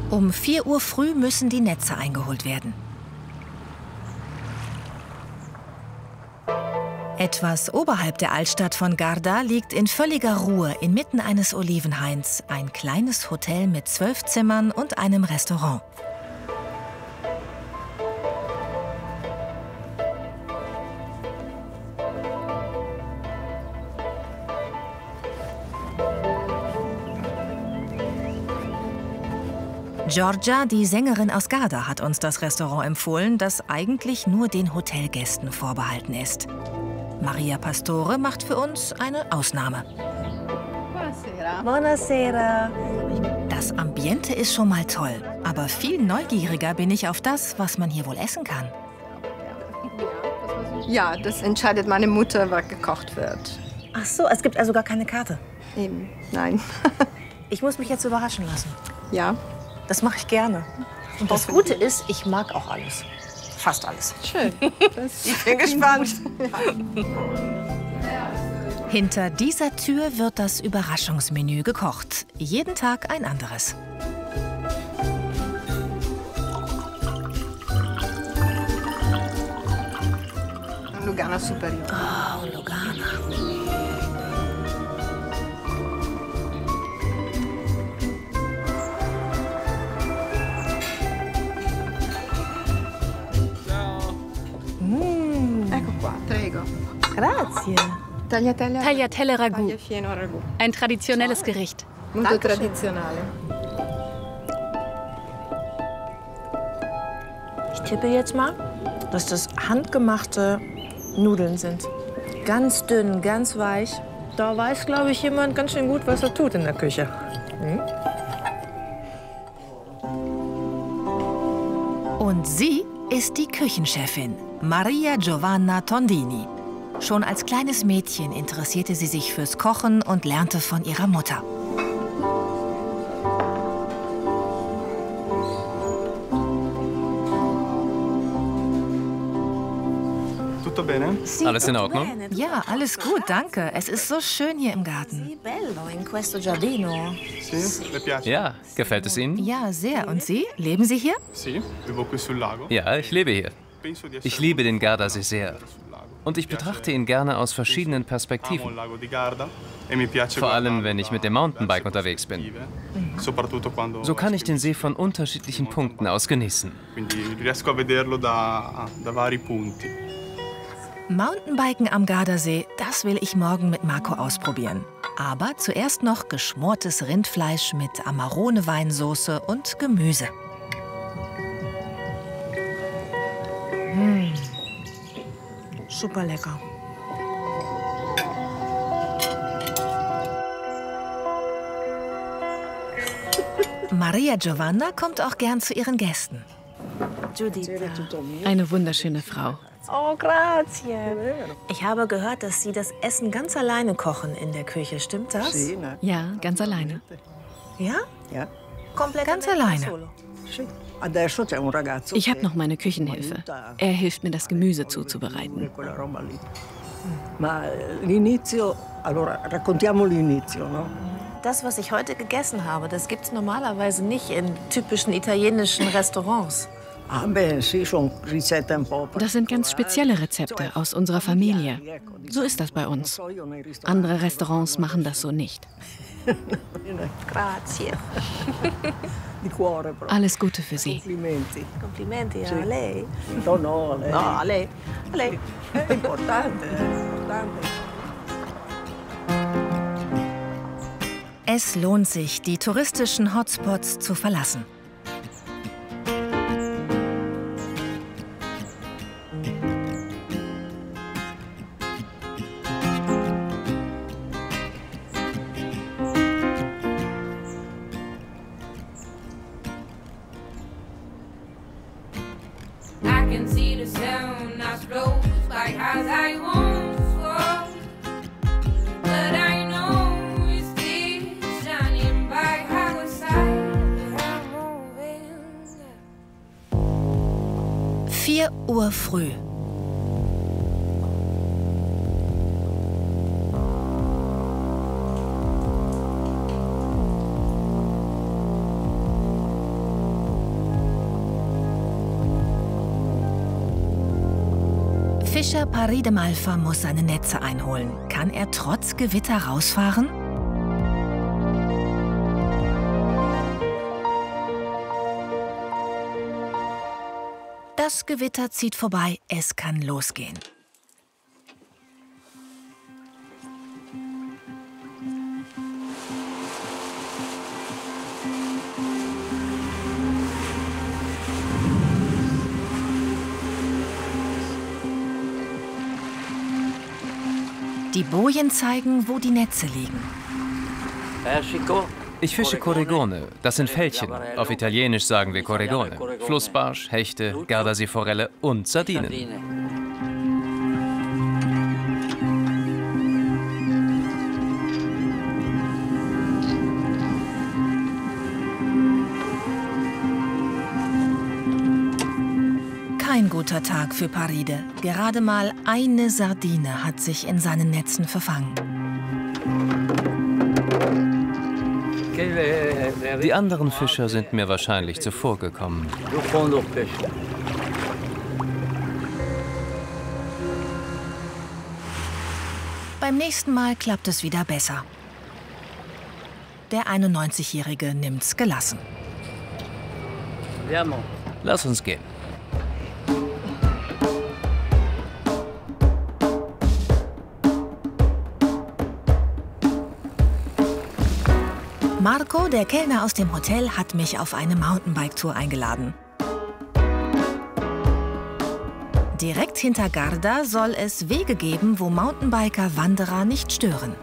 Speaker 1: Um 4 Uhr früh müssen die Netze eingeholt werden. Etwas oberhalb der Altstadt von Garda liegt in völliger Ruhe inmitten eines Olivenhains ein kleines Hotel mit 12 Zimmern und einem Restaurant. Giorgia, die Sängerin aus Garda, hat uns das Restaurant empfohlen, das eigentlich nur den Hotelgästen vorbehalten ist. Maria Pastore macht für uns eine Ausnahme.
Speaker 2: Buonasera.
Speaker 1: Das Ambiente ist schon mal toll, aber viel neugieriger bin ich auf das, was man hier wohl essen kann.
Speaker 13: Ja, das entscheidet meine Mutter, was gekocht wird.
Speaker 2: Ach so, es gibt also gar keine Karte?
Speaker 13: Eben, nein.
Speaker 2: Ich muss mich jetzt überraschen lassen.
Speaker 13: Ja.
Speaker 2: Das mache ich gerne. Und das Gute ist, ich mag auch alles. fast alles.
Speaker 13: Schön.
Speaker 2: Ich bin gespannt.
Speaker 1: Hinter dieser Tür wird das Überraschungsmenü gekocht. Jeden Tag ein anderes.
Speaker 13: Lugana Superiore.
Speaker 1: Oh, Lugana.
Speaker 13: Ecco qua, prego.
Speaker 2: Grazie.
Speaker 13: Tagliatelle.
Speaker 9: Tagliatelle Ragout.
Speaker 13: Tagliafieno Ragout.
Speaker 9: Ein traditionelles Gericht.
Speaker 13: Molto tradizionale.
Speaker 2: Ich tippe jetzt mal, dass das handgemachte Nudeln sind. Ganz dünn, ganz weich. Da weiß, glaube ich, jemand ganz schön gut, was er tut in der Küche.
Speaker 1: Und sie ist die Küchenchefin, Maria Giovanna Tondini. Schon als kleines Mädchen interessierte sie sich fürs Kochen und lernte von ihrer Mutter.
Speaker 12: Alles in Ordnung?
Speaker 1: Ja, alles gut, danke. Es ist so schön hier im Garten.
Speaker 12: Ja, gefällt es Ihnen?
Speaker 1: Ja, sehr. Und Sie? Leben Sie hier?
Speaker 12: Ja, ich lebe hier. Ich liebe den Gardasee sehr. Und ich betrachte ihn gerne aus verschiedenen Perspektiven. Vor allem, wenn ich mit dem Mountainbike unterwegs bin. So kann ich den See von unterschiedlichen Punkten aus genießen.
Speaker 1: Mountainbiken am Gardasee, das will ich morgen mit Marco ausprobieren. Aber zuerst noch geschmortes Rindfleisch mit Amarone-Weinsauce und Gemüse.
Speaker 2: Super lecker.
Speaker 1: Maria Giovanna kommt auch gern zu ihren Gästen.
Speaker 9: Eine wunderschöne Frau.
Speaker 2: Oh, grazie. Ich habe gehört, dass Sie das Essen ganz alleine kochen in der Küche. Stimmt das?
Speaker 9: Ja, ganz alleine.
Speaker 2: Ja?
Speaker 14: Ja.
Speaker 2: Komplett
Speaker 1: Ganz alleine.
Speaker 9: Ich habe noch meine Küchenhilfe. Er hilft mir, das Gemüse zuzubereiten.
Speaker 2: Das, was ich heute gegessen habe, das gibt's normalerweise nicht in typischen italienischen Restaurants.
Speaker 9: Das sind ganz spezielle Rezepte aus unserer Familie. So ist das bei uns. Andere Restaurants machen das so nicht.
Speaker 2: Grazie.
Speaker 9: Alles Gute für Sie.
Speaker 2: Complimenti a lei.
Speaker 14: No,
Speaker 2: a lei. A lei. Importante.
Speaker 1: Es lohnt sich, die touristischen Hotspots zu verlassen. Uhr früh. Fischer Paris de Malfa muss seine Netze einholen. Kann er trotz Gewitter rausfahren? Das Gewitter zieht vorbei, es kann losgehen. Die Bojen zeigen, wo die Netze liegen.
Speaker 12: Ich fische Corregone. Das sind Fältchen. Auf Italienisch sagen wir Corregone. Flussbarsch, Hechte, Gardaseeforelle und Sardinen.
Speaker 1: kein guter Tag für Paride. Gerade mal eine Sardine hat sich in seinen Netzen verfangen.
Speaker 12: Die anderen Fischer sind mir wahrscheinlich zuvorgekommen.
Speaker 1: Beim nächsten Mal klappt es wieder besser. Der 91-Jährige nimmt's gelassen.
Speaker 12: Lass uns gehen.
Speaker 1: Marco, der Kellner aus dem Hotel, hat mich auf eine Mountainbike-Tour eingeladen. Direkt hinter Garda soll es Wege geben, wo Mountainbiker Wanderer nicht stören.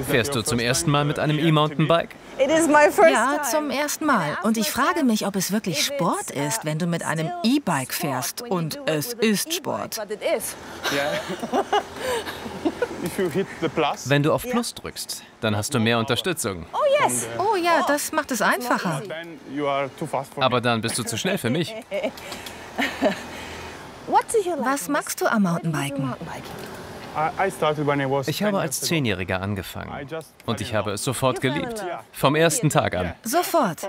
Speaker 12: Fährst du zum ersten Mal mit einem E-Mountainbike?
Speaker 1: Ja, zum ersten Mal. Und ich frage mich, ob es wirklich Sport ist, wenn du mit einem E-Bike fährst. Und es ist Sport.
Speaker 12: Wenn du auf Plus drückst, dann hast du mehr Unterstützung.
Speaker 1: Oh ja, das macht es einfacher.
Speaker 12: Aber dann bist du zu schnell für mich.
Speaker 1: Was magst du am Mountainbiken?
Speaker 12: Ich habe als 10-Jähriger angefangen und ich habe es sofort geliebt. Vom ersten Tag an.
Speaker 1: Sofort.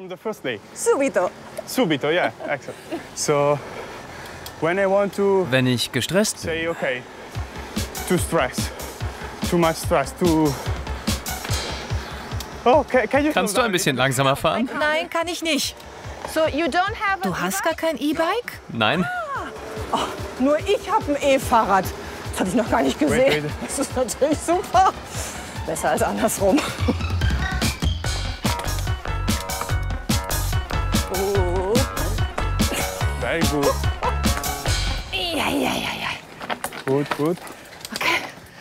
Speaker 14: Subito, yeah, excellent. So, when I want to
Speaker 12: Wenn ich gestresst bin,
Speaker 14: say, okay, too stressed, too much stress, too... Oh, can you...
Speaker 12: kannst du ein bisschen langsamer fahren?
Speaker 1: Nein, kann ich nicht. Du hast gar kein E-Bike?
Speaker 12: Nein.
Speaker 2: Oh, nur ich habe ein E-Fahrrad. Das hatte ich noch gar nicht gesehen.
Speaker 14: Wait.
Speaker 2: Das ist natürlich super. Besser als andersrum. Oh.
Speaker 14: Very good.
Speaker 2: Ja.
Speaker 14: Gut.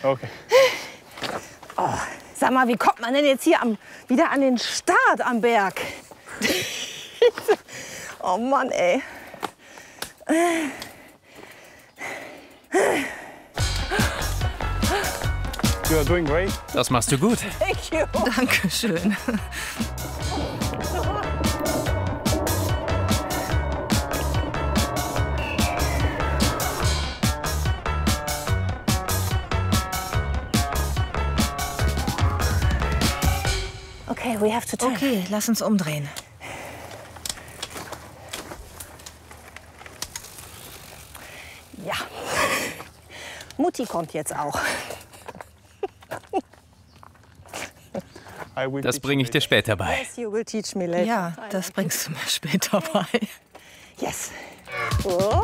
Speaker 14: Okay.
Speaker 2: Oh, sag mal, wie kommt man denn jetzt hier wieder an den Start am Berg? Oh Mann, ey.
Speaker 14: You are doing great.
Speaker 12: Das machst du gut.
Speaker 2: Thank you.
Speaker 1: Dankeschön.
Speaker 2: Okay, we have to turn.
Speaker 1: Okay, lass uns umdrehen.
Speaker 2: Ja. Mutti kommt jetzt auch.
Speaker 12: Das bringe ich dir später bei.
Speaker 2: Yes, you will teach me later.
Speaker 1: Ja, das bringst du mir später bei.
Speaker 2: Yes. Oh.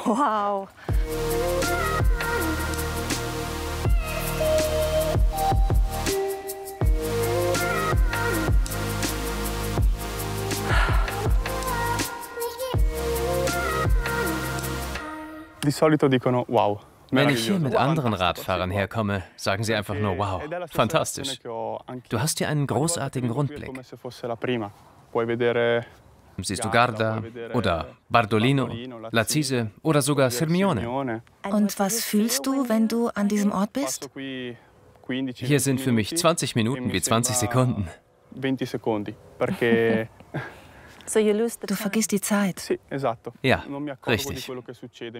Speaker 2: Wow.
Speaker 14: Di solito dicono wow.
Speaker 12: Wenn ich hier mit anderen Radfahrern herkomme, sagen sie einfach nur wow, fantastisch. Du hast hier einen großartigen Rundblick. Siehst du Garda oder Bardolino, Lazise oder sogar Sirmione.
Speaker 1: Und was fühlst du, wenn du an diesem Ort bist?
Speaker 12: Hier sind für mich 20 Minuten wie 20 Sekunden.
Speaker 1: Du vergisst die Zeit.
Speaker 12: Ja, richtig.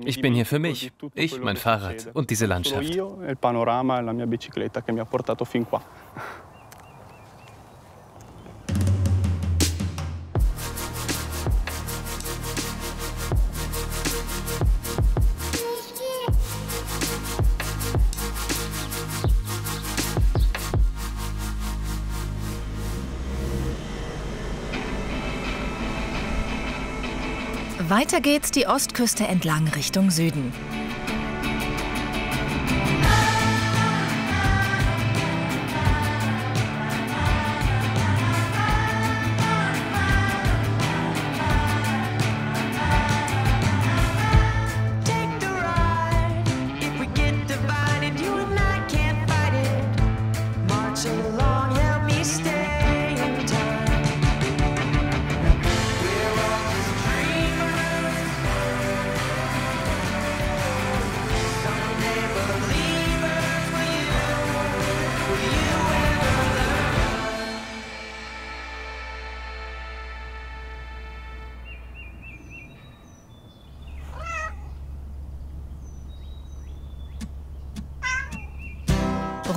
Speaker 12: Ich bin hier für mich, ich, mein Fahrrad und diese Landschaft.
Speaker 1: Weiter geht's die Ostküste entlang Richtung Süden.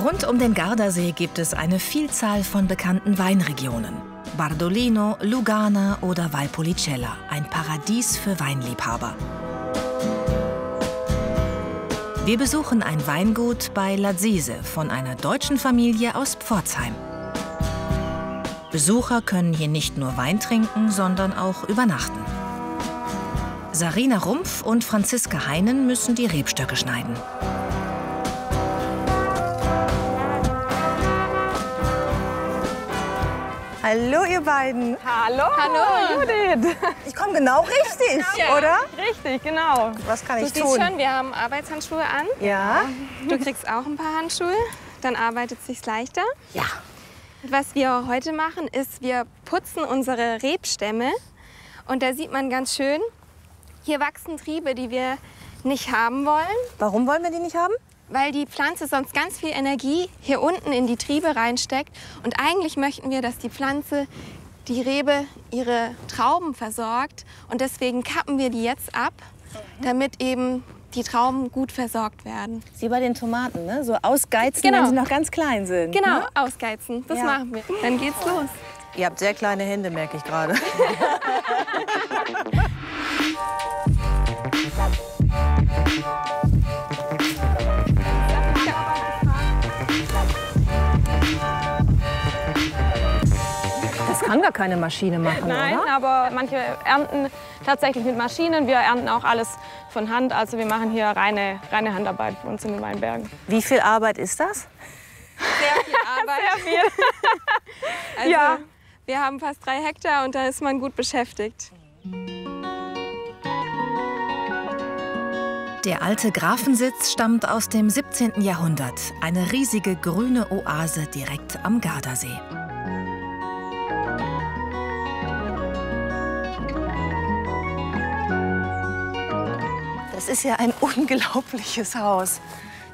Speaker 1: Rund um den Gardasee gibt es eine Vielzahl von bekannten Weinregionen. Bardolino, Lugana oder Valpolicella, ein Paradies für Weinliebhaber. Wir besuchen ein Weingut bei Latzize von einer deutschen Familie aus Pforzheim. Besucher können hier nicht nur Wein trinken, sondern auch übernachten. Sarina Rumpf und Franziska Heinen müssen die Rebstöcke schneiden.
Speaker 2: Hallo, ihr beiden.
Speaker 15: Hallo. Hallo, Judith.
Speaker 2: Ich komme genau richtig,
Speaker 15: ja,
Speaker 2: oder?
Speaker 15: Richtig, genau.
Speaker 2: Was kann ich
Speaker 15: du
Speaker 2: tun?
Speaker 15: siehst schon, wir haben Arbeitshandschuhe an.
Speaker 2: Ja.
Speaker 15: Du kriegst auch ein paar Handschuhe, dann arbeitet es sich leichter.
Speaker 2: Ja.
Speaker 15: Was wir heute machen, ist, wir putzen unsere Rebstämme. Und da sieht man ganz schön, hier wachsen Triebe, die wir nicht haben wollen.
Speaker 2: Warum wollen wir die nicht haben?
Speaker 15: Weil die Pflanze sonst ganz viel Energie hier unten in die Triebe reinsteckt. Und eigentlich möchten wir, dass die Pflanze, die Rebe, ihre Trauben versorgt. Und deswegen kappen wir die jetzt ab, damit eben die Trauben gut versorgt werden.
Speaker 2: Wie bei den Tomaten, ne? So ausgeizen,
Speaker 15: Genau.
Speaker 2: wenn sie noch ganz klein sind.
Speaker 15: Genau,
Speaker 2: ne?
Speaker 15: ausgeizen. Das
Speaker 2: Ja.
Speaker 15: machen wir. Dann geht's los.
Speaker 2: Ihr habt sehr kleine Hände, merke ich gerade. Das kann gar keine Maschine machen,
Speaker 15: Nein,
Speaker 2: oder?
Speaker 15: aber manche ernten tatsächlich mit Maschinen. Wir ernten auch alles von Hand. Also wir machen hier reine Handarbeit bei uns in den Weinbergen.
Speaker 2: Wie viel Arbeit ist das?
Speaker 15: Sehr viel Arbeit. Sehr viel. Also,
Speaker 2: Ja.
Speaker 15: Wir haben fast 3 Hektar und da ist man gut beschäftigt.
Speaker 1: Der alte Grafensitz stammt aus dem 17. Jahrhundert. Eine riesige grüne Oase direkt am Gardasee.
Speaker 2: Das ist ja ein unglaubliches Haus.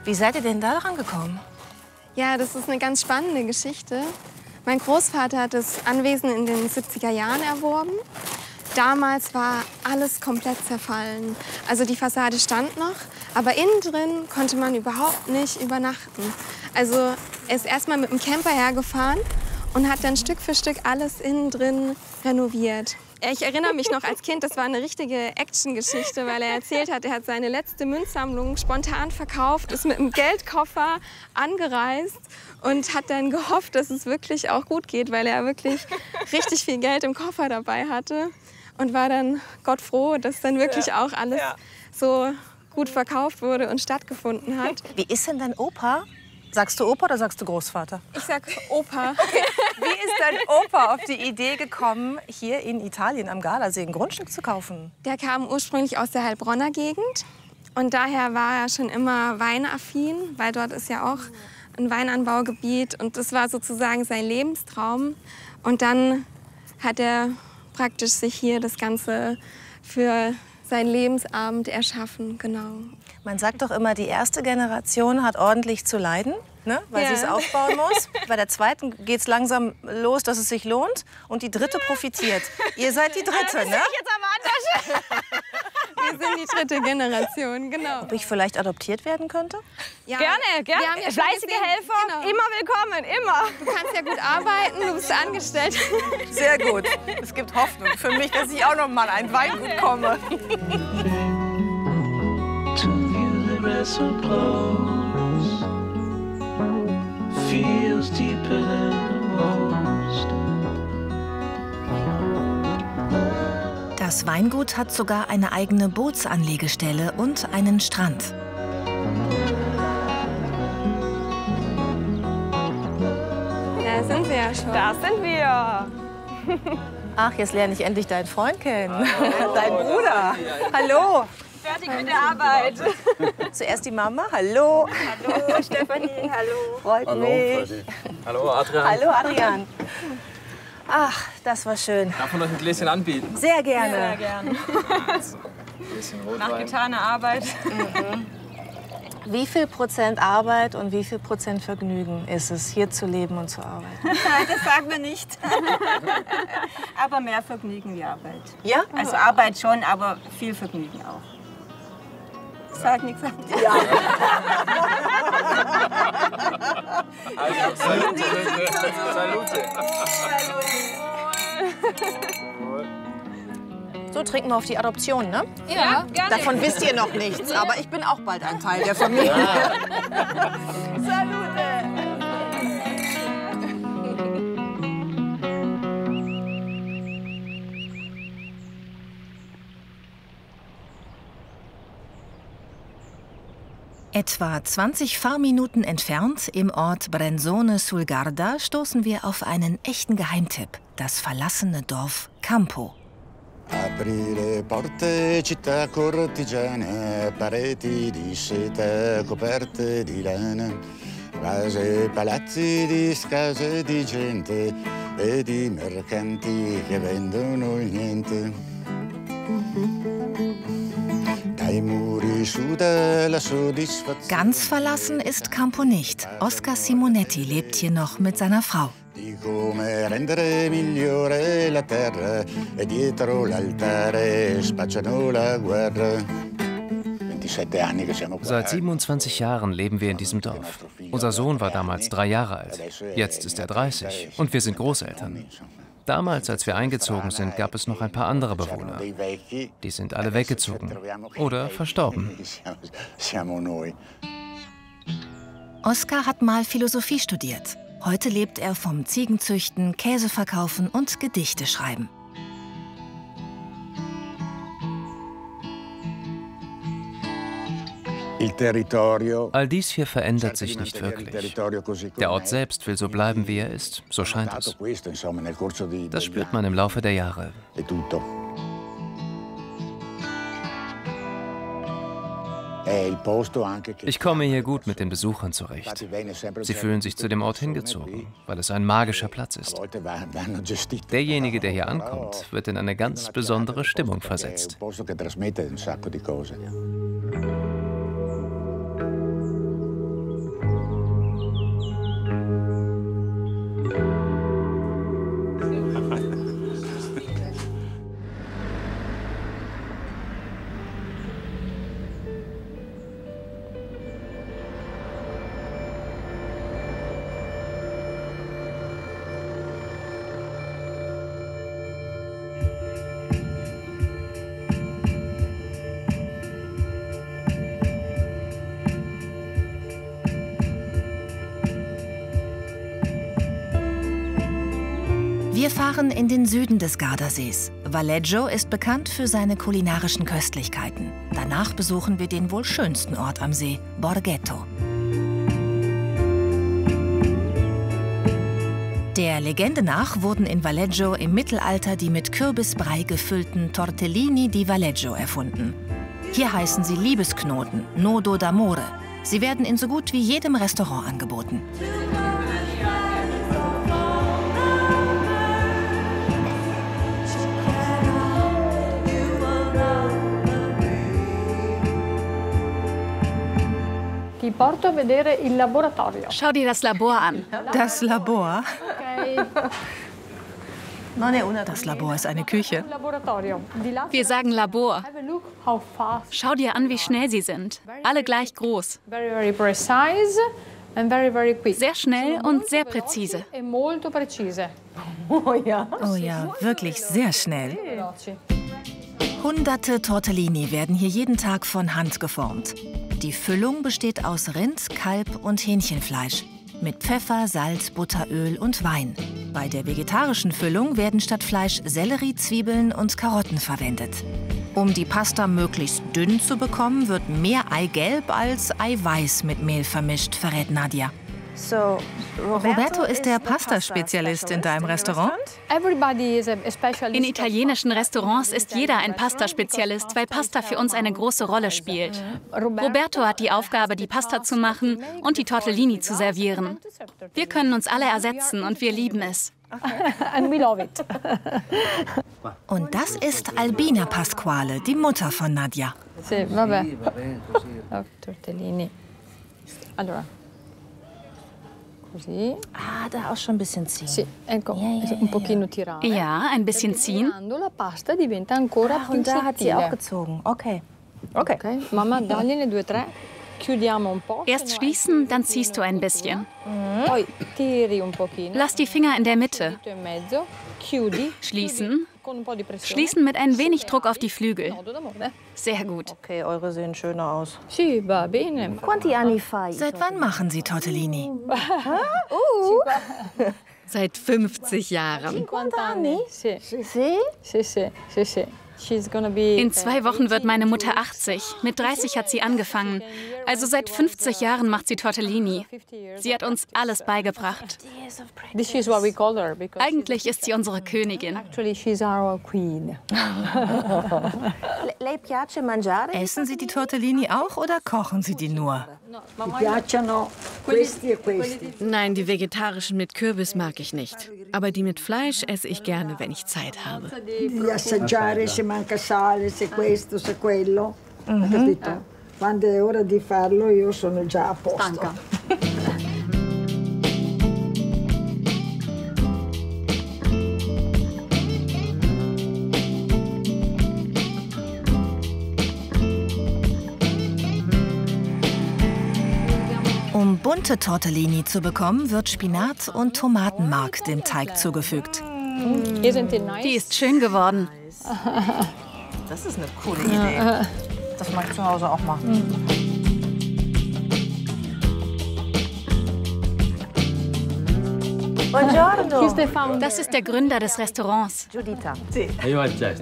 Speaker 2: Wie seid ihr denn da rangekommen?
Speaker 15: Ja, das ist eine ganz spannende Geschichte. Mein Großvater hat das Anwesen in den 70er Jahren erworben. Damals war alles komplett zerfallen. Also die Fassade stand noch, aber innen drin konnte man überhaupt nicht übernachten. Also er ist erst mal mit dem Camper hergefahren und hat dann Stück für Stück alles innen drin renoviert. Ich erinnere mich noch als Kind, das war eine richtige Action-Geschichte, weil er erzählt hat, er hat seine letzte Münzsammlung spontan verkauft, ist mit einem Geldkoffer angereist und hat dann gehofft, dass es wirklich auch gut geht, weil er wirklich richtig viel Geld im Koffer dabei hatte und war dann Gott froh, dass dann wirklich auch alles so gut verkauft wurde und stattgefunden hat.
Speaker 2: Wie ist denn dein Opa? Sagst du Opa oder sagst du Großvater?
Speaker 15: Ich sag Opa.
Speaker 2: Wie ist dein Opa auf die Idee gekommen, hier in Italien am Gardasee ein Grundstück zu kaufen?
Speaker 15: Der kam ursprünglich aus der Heilbronner Gegend und daher war er schon immer weinaffin, weil dort ist ja auch ein Weinanbaugebiet und das war sozusagen sein Lebenstraum. Und dann hat er praktisch sich hier das Ganze für seinen Lebensabend erschaffen, genau.
Speaker 2: Man sagt doch immer, die erste Generation hat ordentlich zu leiden, ne? Weil sie es aufbauen muss. Bei der zweiten geht es langsam los, dass es sich lohnt. Und die dritte profitiert. Ihr seid die dritte, ne?
Speaker 15: Wir sind die dritte Generation, genau.
Speaker 2: Ob ich vielleicht adoptiert werden könnte?
Speaker 15: Ja,
Speaker 13: Gerne.
Speaker 15: wir haben ja schon
Speaker 13: Fleißige
Speaker 15: gesehen,
Speaker 13: Helfer,
Speaker 15: genau.
Speaker 13: immer willkommen, immer.
Speaker 15: Du kannst ja gut arbeiten, du bist angestellt.
Speaker 2: Sehr gut. Es gibt Hoffnung für mich, dass ich auch noch mal ein Weingut komme.
Speaker 1: Das Weingut hat sogar eine eigene Bootsanlegestelle und einen Strand.
Speaker 15: Da sind wir ja schon.
Speaker 13: Da sind wir.
Speaker 2: Ach, jetzt lerne ich endlich deinen Freund kennen. Dein Bruder. Hallo.
Speaker 13: Fertig mit der Arbeit.
Speaker 2: Zuerst die Mama. Hallo.
Speaker 13: Hallo, Stefanie. Hallo.
Speaker 2: Freut mich.
Speaker 16: Hallo, Adrian.
Speaker 2: Hallo, Adrian. Ach, das war schön.
Speaker 16: Darf man euch ein Gläschen anbieten?
Speaker 2: Sehr gerne.
Speaker 13: Sehr gerne.
Speaker 16: Also, ein bisschen Rotwein.
Speaker 13: Nach getaner Arbeit.
Speaker 2: Wie viel Prozent Arbeit und wie viel Prozent Vergnügen ist es, hier zu leben und zu arbeiten?
Speaker 13: Das sagen wir nicht. Aber mehr Vergnügen wie Arbeit.
Speaker 2: Ja?
Speaker 13: Also Arbeit schon, aber viel Vergnügen auch. Sag nichts.
Speaker 2: Ja.
Speaker 16: Also, Salute. Salute.
Speaker 2: So trinken wir auf die Adoption, ne?
Speaker 13: Ja, gerne.
Speaker 2: Davon wisst ihr noch nichts, aber ich bin auch bald ein Teil der Familie. Salute!
Speaker 1: Etwa 20 Fahrminuten entfernt, im Ort Brenzone sul Garda, stoßen wir auf einen echten Geheimtipp: das verlassene Dorf Campo.
Speaker 17: Aprire porte, città cortigiane, pareti di seta coperte di lana, vase, palazzi di case di gente e di mercanti che vendono il niente.
Speaker 1: Ganz verlassen ist Campo nicht. Oscar Simonetti lebt hier noch mit seiner Frau.
Speaker 17: Come rendere migliore la terra e dietro l'altare spacciano la guerra.
Speaker 12: Seit 27 Jahren leben wir in diesem Dorf. Unser Sohn war damals 3 Jahre alt. Jetzt ist er 30 und wir sind Großeltern. Damals, als wir eingezogen sind, gab es noch ein paar andere Bewohner. Die sind alle weggezogen oder verstorben.
Speaker 1: Oscar hat mal Philosophie studiert. Heute lebt er vom Ziegenzüchten, Käseverkaufen und Gedichte schreiben.
Speaker 12: All dies hier verändert sich nicht wirklich. Der Ort selbst will so bleiben, wie er ist. So scheint es. Das spürt man im Laufe der Jahre. Ich komme hier gut mit den Besuchern zurecht. Sie fühlen sich zu dem Ort hingezogen, weil es ein magischer Platz ist. Derjenige, der hier ankommt, wird in eine ganz besondere Stimmung versetzt.
Speaker 1: Wir fahren in den Süden des Gardasees. Valleggio ist bekannt für seine kulinarischen Köstlichkeiten. Danach besuchen wir den wohl schönsten Ort am See, Borghetto. Der Legende nach wurden in Valleggio im Mittelalter die mit Kürbisbrei gefüllten Tortellini di Valleggio erfunden. Hier heißen sie Liebesknoten, Nodo d'amore. Sie werden in so gut wie jedem Restaurant angeboten.
Speaker 9: Schau dir das Labor an.
Speaker 1: Das Labor? Das Labor ist eine Küche.
Speaker 9: Wir sagen Labor. Schau dir an, wie schnell sie sind. Alle gleich groß. Sehr schnell und sehr präzise.
Speaker 1: Oh ja, wirklich sehr schnell. Hunderte Tortellini werden hier jeden Tag von Hand geformt. Die Füllung besteht aus Rind-, Kalb- und Hähnchenfleisch mit Pfeffer, Salz, Butteröl und Wein. Bei der vegetarischen Füllung werden statt Fleisch Sellerie, Zwiebeln und Karotten verwendet. Um die Pasta möglichst dünn zu bekommen, wird mehr Eigelb als Eiweiß mit Mehl vermischt, verrät Nadia. Roberto ist der Pasta-Spezialist in deinem Restaurant?
Speaker 9: In italienischen Restaurants ist jeder ein Pasta-Spezialist, weil Pasta für uns eine große Rolle spielt. Roberto hat die Aufgabe, die Pasta zu machen und die Tortellini zu servieren. Wir können uns alle ersetzen und wir lieben es.
Speaker 1: Und das ist Albina Pasquale, die Mutter von Nadia.
Speaker 2: Tortellini. Allora. Così. Ah, da auch schon ein bisschen ziehen.
Speaker 9: Sì, ecco, un pochino tirare. Ja, ein bisschen ziehen.
Speaker 2: La pasta diventa ancora più
Speaker 1: und da hat sie auch gezogen. Okay.
Speaker 2: Okay. Mama, dagliene 2, 3.
Speaker 9: Erst schließen, dann ziehst du ein bisschen. Lass die Finger in der Mitte. Schließen. Schließen mit ein wenig Druck auf die Flügel. Sehr gut.
Speaker 2: Okay, eure sehen schöner aus.
Speaker 1: Seit wann machen Sie Tortellini?
Speaker 9: Seit 50 Jahren. In 2 Wochen wird meine Mutter 80. Mit 30 hat sie angefangen. Also seit 50 Jahren macht sie Tortellini. Sie hat uns alles beigebracht. Eigentlich ist sie unsere Königin.
Speaker 1: Essen Sie die Tortellini auch oder kochen Sie die nur?
Speaker 9: Nein, die vegetarischen mit Kürbis mag ich nicht. Aber die mit Fleisch esse ich gerne, wenn ich Zeit habe.
Speaker 18: Manca sale, se questo, se quello, capito? Quando è ora di farlo io sono già a posto.
Speaker 1: Um bunte Tortellini zu bekommen, wird Spinat und Tomatenmark dem Teig zugefügt.
Speaker 9: Die ist schön geworden.
Speaker 2: Das ist eine coole Idee. Das mag ich zu Hause auch machen.
Speaker 9: Buongiorno. Das ist der Gründer des Restaurants.
Speaker 2: Giuditta.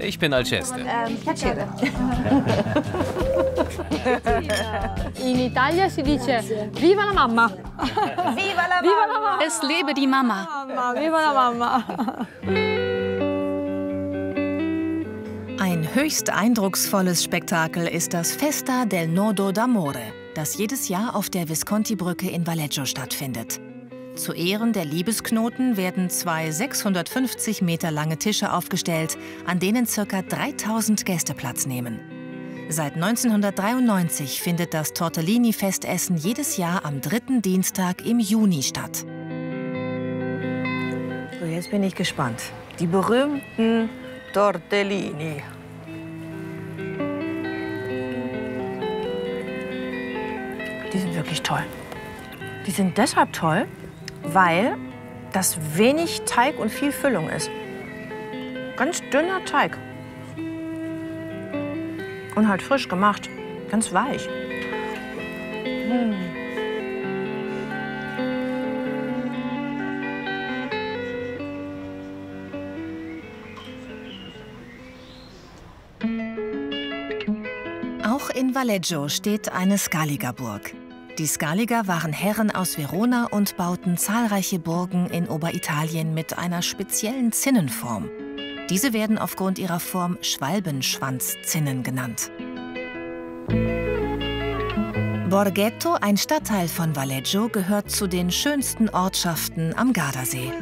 Speaker 12: Ich bin Alceste.
Speaker 2: Piacere.
Speaker 10: In Italia si dice Viva la mamma!
Speaker 2: Viva la mamma!
Speaker 9: Es lebe die Mama!
Speaker 10: Viva la mamma!
Speaker 1: Ein höchst eindrucksvolles Spektakel ist das Festa del Nodo d'Amore, das jedes Jahr auf der Visconti-Brücke in Valleggio stattfindet. Zu Ehren der Liebesknoten werden 2 650 Meter lange Tische aufgestellt, an denen ca. 3000 Gäste Platz nehmen. Seit 1993 findet das Tortellini-Festessen jedes Jahr am 3. Dienstag im Juni statt.
Speaker 2: So, jetzt bin ich gespannt. Die berühmten Tortellini. Die sind wirklich toll. Die sind deshalb toll, weil das wenig Teig und viel Füllung ist. Ganz dünner Teig. Und halt frisch gemacht. Ganz weich.
Speaker 1: Auch in Valleggio steht eine Scaliger-Burg. Die Scaliger waren Herren aus Verona und bauten zahlreiche Burgen in Oberitalien mit einer speziellen Zinnenform. Diese werden aufgrund ihrer Form Schwalbenschwanzzinnen genannt. Borghetto, ein Stadtteil von Valleggio, gehört zu den schönsten Ortschaften am Gardasee.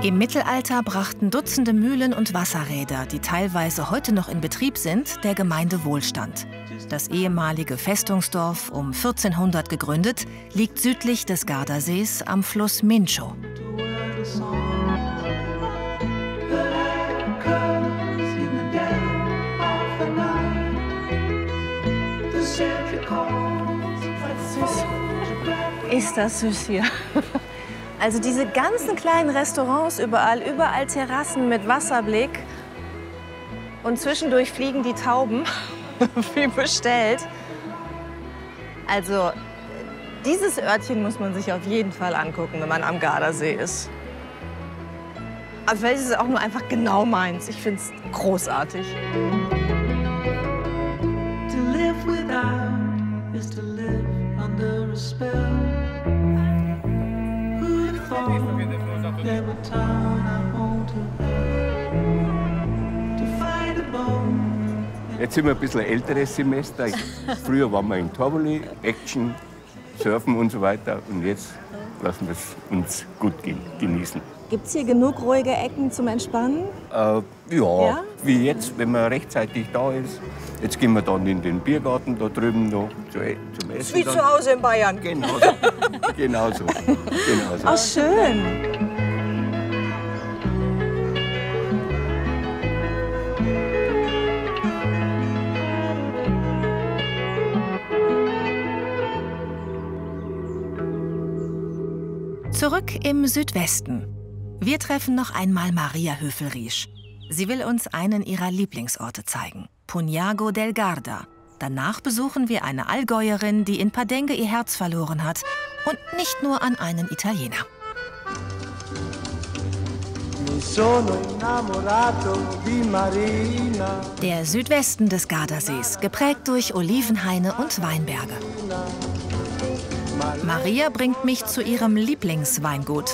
Speaker 1: Im Mittelalter brachten Dutzende Mühlen und Wasserräder, die teilweise heute noch in Betrieb sind, der Gemeinde Wohlstand. Das ehemalige Festungsdorf, um 1400 gegründet, liegt südlich des Gardasees am Fluss Mincio.
Speaker 2: Ist das süß hier. Also diese ganzen kleinen Restaurants überall Terrassen mit Wasserblick. Und zwischendurch fliegen die Tauben, wie bestellt. Also dieses Örtchen muss man sich auf jeden Fall angucken, wenn man am Gardasee ist. Aber vielleicht ist es auch nur einfach genau meins. Ich finde es großartig.
Speaker 19: To live without is to live under a spell.
Speaker 20: Jetzt sind wir ein bisschen älteres Semester. Früher waren wir in Tivoli, Action, Surfen und so weiter. Und jetzt lassen wir es uns gut genießen.
Speaker 2: Gibt es hier genug ruhige Ecken zum Entspannen?
Speaker 20: Ja, wie jetzt, wenn man rechtzeitig da ist. Jetzt gehen wir dann in den Biergarten da drüben noch zum Essen.
Speaker 2: Wie zu Hause in Bayern.
Speaker 20: Genau so. Genau so.
Speaker 2: Ach, schön.
Speaker 1: Zurück im Südwesten. Wir treffen noch einmal Maria Höfel-Riesch. Sie will uns einen ihrer Lieblingsorte zeigen, Punhago del Garda. Danach besuchen wir eine Allgäuerin, die in Padengue ihr Herz verloren hat. Und nicht nur an einen Italiener. Der Südwesten des Gardasees, geprägt durch Olivenhaine und Weinberge. Maria bringt mich zu ihrem Lieblingsweingut.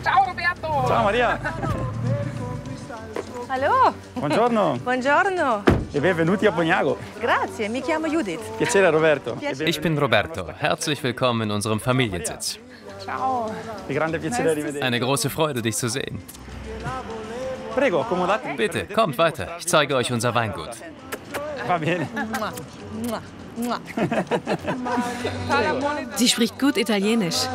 Speaker 21: Ciao Roberto!
Speaker 22: Ciao Maria!
Speaker 2: Hallo!
Speaker 22: Buongiorno!
Speaker 2: Buongiorno!
Speaker 22: E benvenuti a Punhago.
Speaker 2: Grazie, mi chiamo Judith.
Speaker 22: Piacere Roberto.
Speaker 12: Ich bin Roberto. Herzlich willkommen in unserem Familiensitz.
Speaker 21: Ciao!
Speaker 12: Eine große Freude, dich zu sehen.
Speaker 22: Prego, accomodate.
Speaker 12: Bitte, kommt weiter. Ich zeige euch unser Weingut.
Speaker 22: Va bene.
Speaker 9: Sie spricht gut Italienisch.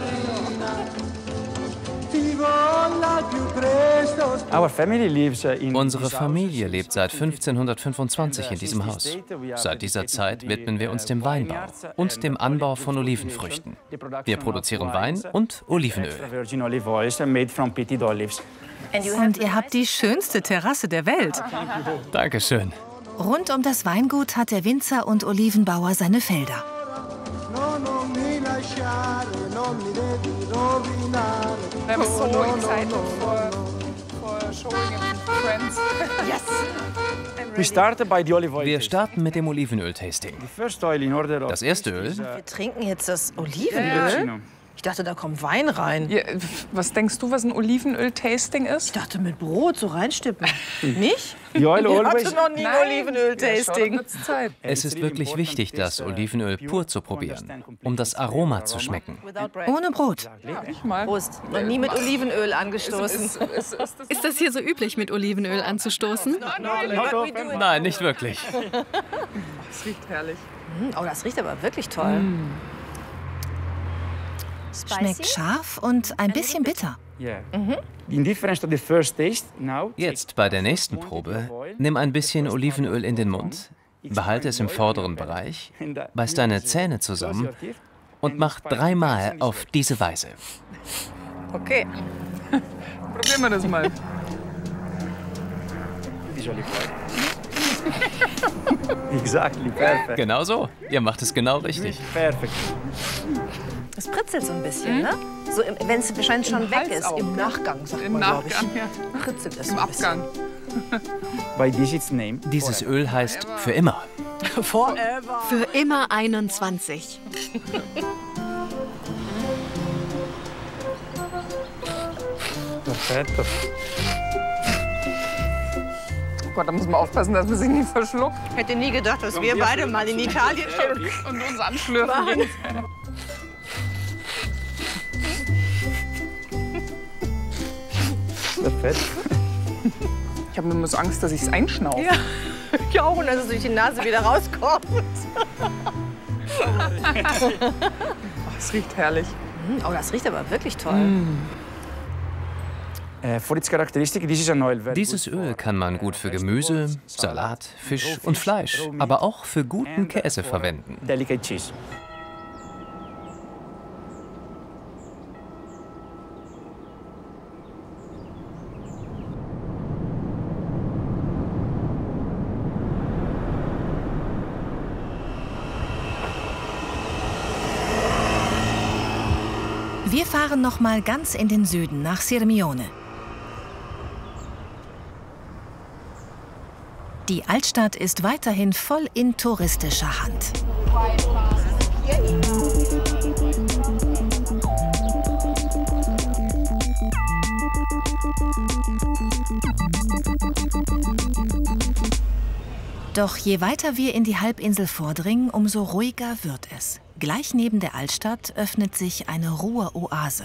Speaker 12: Unsere Familie lebt seit 1525 in diesem Haus. Seit dieser Zeit widmen wir uns dem Weinbau und dem Anbau von Olivenfrüchten. Wir produzieren Wein und Olivenöl.
Speaker 1: Und ihr habt die schönste Terrasse der Welt.
Speaker 12: Dankeschön.
Speaker 1: Rund um das Weingut hat der Winzer und Olivenbauer seine Felder.
Speaker 21: I'm so excited for showing it to friends.
Speaker 2: Yes!
Speaker 12: Wir starten mit dem Olivenöl-Tasting. Das erste Öl.
Speaker 2: Wir trinken jetzt das Olivenöl. Ich dachte, da kommt Wein rein.
Speaker 4: Ja, was denkst du, was ein Olivenöl-Tasting ist?
Speaker 2: Ich dachte, mit Brot so reinstippen. Nicht?
Speaker 22: Ich
Speaker 2: hatte noch nie ein Olivenöl-Tasting.
Speaker 12: Es ist wirklich wichtig, das Olivenöl pur zu probieren, um das Aroma zu schmecken.
Speaker 1: Ohne Brot.
Speaker 2: Prost. Noch nie mit Olivenöl angestoßen.
Speaker 9: Ist das hier so üblich, mit Olivenöl anzustoßen?
Speaker 12: Nein, nicht wirklich.
Speaker 4: Es riecht herrlich.
Speaker 2: Oh, das riecht aber wirklich toll.
Speaker 1: Schmeckt scharf und ein bisschen bitter.
Speaker 12: Jetzt bei der nächsten Probe, nimm ein bisschen Olivenöl in den Mund, behalte es im vorderen Bereich, beiß deine Zähne zusammen und mach 3-mal auf diese Weise.
Speaker 2: Okay.
Speaker 4: Probieren wir das mal.
Speaker 22: Exactly, perfekt.
Speaker 12: Genau so. Ihr macht es genau richtig.
Speaker 22: Perfekt.
Speaker 2: Es pritzelt so ein bisschen, ne? So, wenn es wahrscheinlich schon weg ist.
Speaker 4: Auch,
Speaker 2: Im Nachgang, sagt
Speaker 4: Im
Speaker 2: man, glaube ich.
Speaker 4: Nachgang, ja.
Speaker 2: Pritzelt es
Speaker 4: Im
Speaker 2: ein bisschen.
Speaker 4: Abgang.
Speaker 12: Dieses Öl heißt für immer.
Speaker 2: Forever.
Speaker 9: Für immer 21.
Speaker 22: Perfetto.
Speaker 4: Oh Gott, da muss man aufpassen, dass man sich nicht verschluckt.
Speaker 2: Ich hätte nie gedacht, dass wir beide mal in Italien stehen
Speaker 4: und uns anschlürfen.
Speaker 22: Perfekt.
Speaker 4: Ich habe nur so Angst, dass ich es einschnaufe.
Speaker 2: Ja, ich auch. Und dass es durch die Nase wieder rauskommt.
Speaker 4: Es riecht herrlich.
Speaker 2: Oh, das riecht aber wirklich toll.
Speaker 12: Dieses Öl kann man gut für Gemüse, Salat, Fisch und Fleisch, aber auch für guten Käse verwenden.
Speaker 1: Wir fahren noch mal ganz in den Süden nach Sirmione. Die Altstadt ist weiterhin voll in touristischer Hand. Doch je weiter wir in die Halbinsel vordringen, umso ruhiger wird es. Gleich neben der Altstadt öffnet sich eine Ruheoase.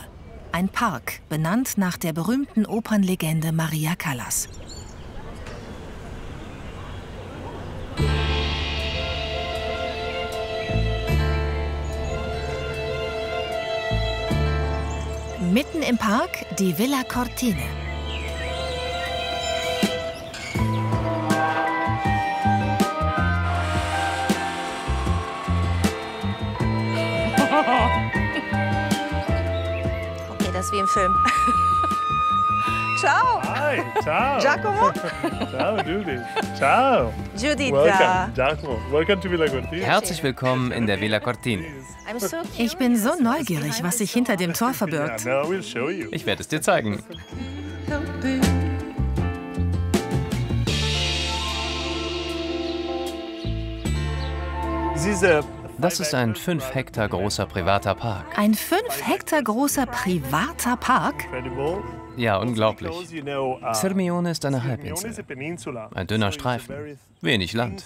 Speaker 1: Ein Park, benannt nach der berühmten Opernlegende Maria Callas. Mitten im Park die Villa Cortine.
Speaker 2: Okay, das aus wie im Film. Ciao.
Speaker 3: Hi, ciao.
Speaker 2: Giacomo.
Speaker 3: Ciao, Judith. Ciao.
Speaker 2: Giuditta.
Speaker 3: Welcome, Giacomo. Welcome to Villa Cortina.
Speaker 12: Herzlich willkommen in der Villa Cortina.
Speaker 1: Ich bin so neugierig, was sich hinter dem Tor verbirgt.
Speaker 3: Yeah, no, we'll show you.
Speaker 12: Ich werde es dir zeigen. Das ist ein 5 Hektar großer privater Park.
Speaker 1: Ein 5 Hektar großer privater Park?
Speaker 12: Ja, unglaublich. Sirmione ist eine Halbinsel. Ein dünner Streifen. Wenig Land.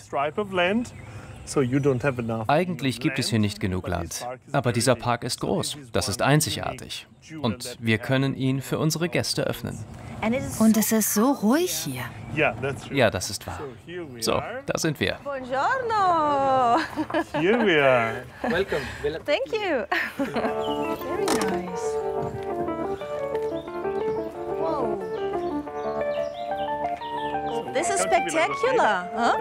Speaker 12: Eigentlich gibt es hier nicht genug Land. Aber dieser Park ist groß. Das ist einzigartig. Und wir können ihn für unsere Gäste öffnen.
Speaker 1: Und es ist so ruhig hier.
Speaker 12: Ja, das ist wahr. So, da sind wir.
Speaker 2: Buongiorno.
Speaker 3: Here we are.
Speaker 2: Welcome. Thank you. Very nice. Whoa. This is spectacular, huh?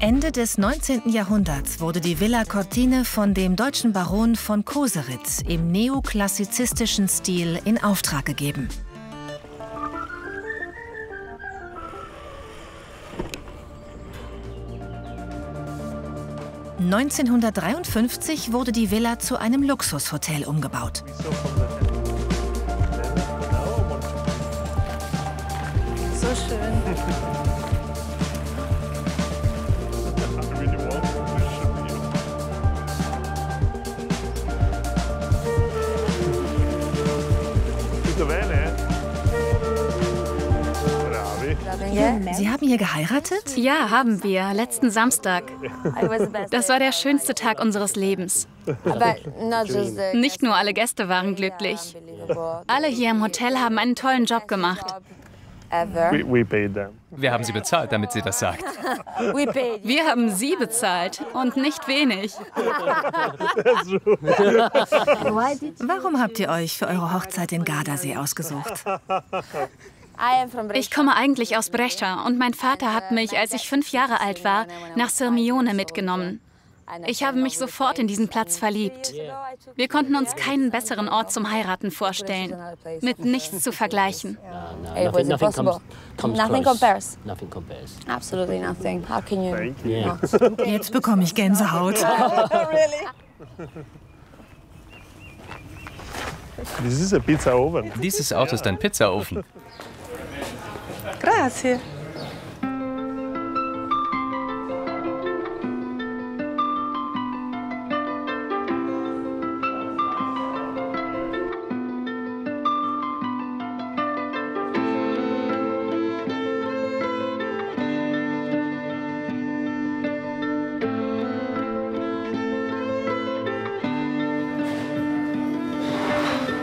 Speaker 1: Ende des 19. Jahrhunderts wurde die Villa Cortina von dem deutschen Baron von Koseritz im neoklassizistischen Stil in Auftrag gegeben. (1953) wurde die Villa zu einem Luxushotel umgebaut.
Speaker 2: So schön.
Speaker 1: Sie haben hier geheiratet?
Speaker 9: Ja, haben wir. Letzten Samstag. Das war der schönste Tag unseres Lebens. Nicht nur alle Gäste waren glücklich. Alle hier im Hotel haben einen tollen Job gemacht.
Speaker 12: Wir haben sie bezahlt, damit sie das sagt.
Speaker 9: Wir haben sie bezahlt und nicht wenig.
Speaker 1: Warum habt ihr euch für eure Hochzeit den Gardasee ausgesucht?
Speaker 9: Ich komme eigentlich aus Brescia und mein Vater hat mich, als ich 5 Jahre alt war, nach Sirmione mitgenommen. Ich habe mich sofort in diesen Platz verliebt. Wir konnten uns keinen besseren Ort zum Heiraten vorstellen. Mit nichts zu vergleichen.
Speaker 5: Nothing compares. Absolutely nothing. How can you?
Speaker 1: Jetzt bekomme ich Gänsehaut.
Speaker 12: Dieses Auto ist ein Pizzaofen.
Speaker 2: Grazie.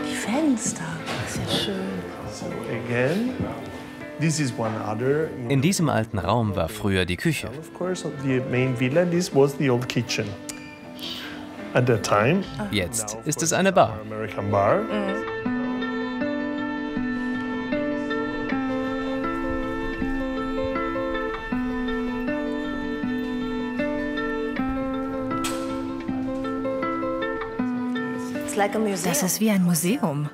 Speaker 1: Die Fenster, das ist ja schön.
Speaker 12: In diesem alten Raum war früher die Küche. Jetzt ist es eine Bar.
Speaker 1: Das ist wie ein Museum.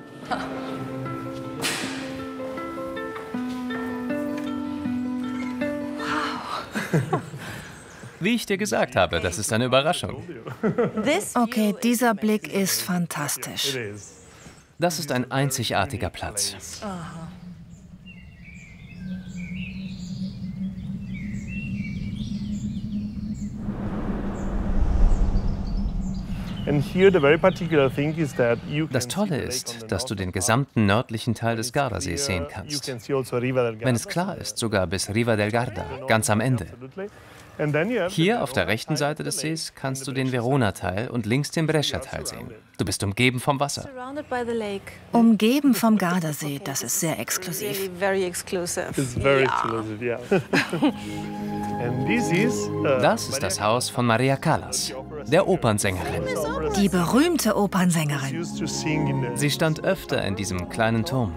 Speaker 12: Wie ich dir gesagt habe, das ist eine Überraschung.
Speaker 1: Okay, dieser Blick ist fantastisch.
Speaker 12: Das ist ein einzigartiger Platz. Das Tolle ist, dass du den gesamten nördlichen Teil des Gardasees sehen kannst. Wenn es klar ist, sogar bis Riva del Garda, ganz am Ende. Hier auf der rechten Seite des Sees kannst du den Verona-Teil und links den Brescia-Teil sehen. Du bist umgeben vom Wasser.
Speaker 1: Umgeben vom Gardasee, das ist sehr exklusiv.
Speaker 12: Das ist das Haus von Maria Callas, der Opernsängerin.
Speaker 1: Die berühmte Opernsängerin.
Speaker 12: Sie stand öfter in diesem kleinen Turm.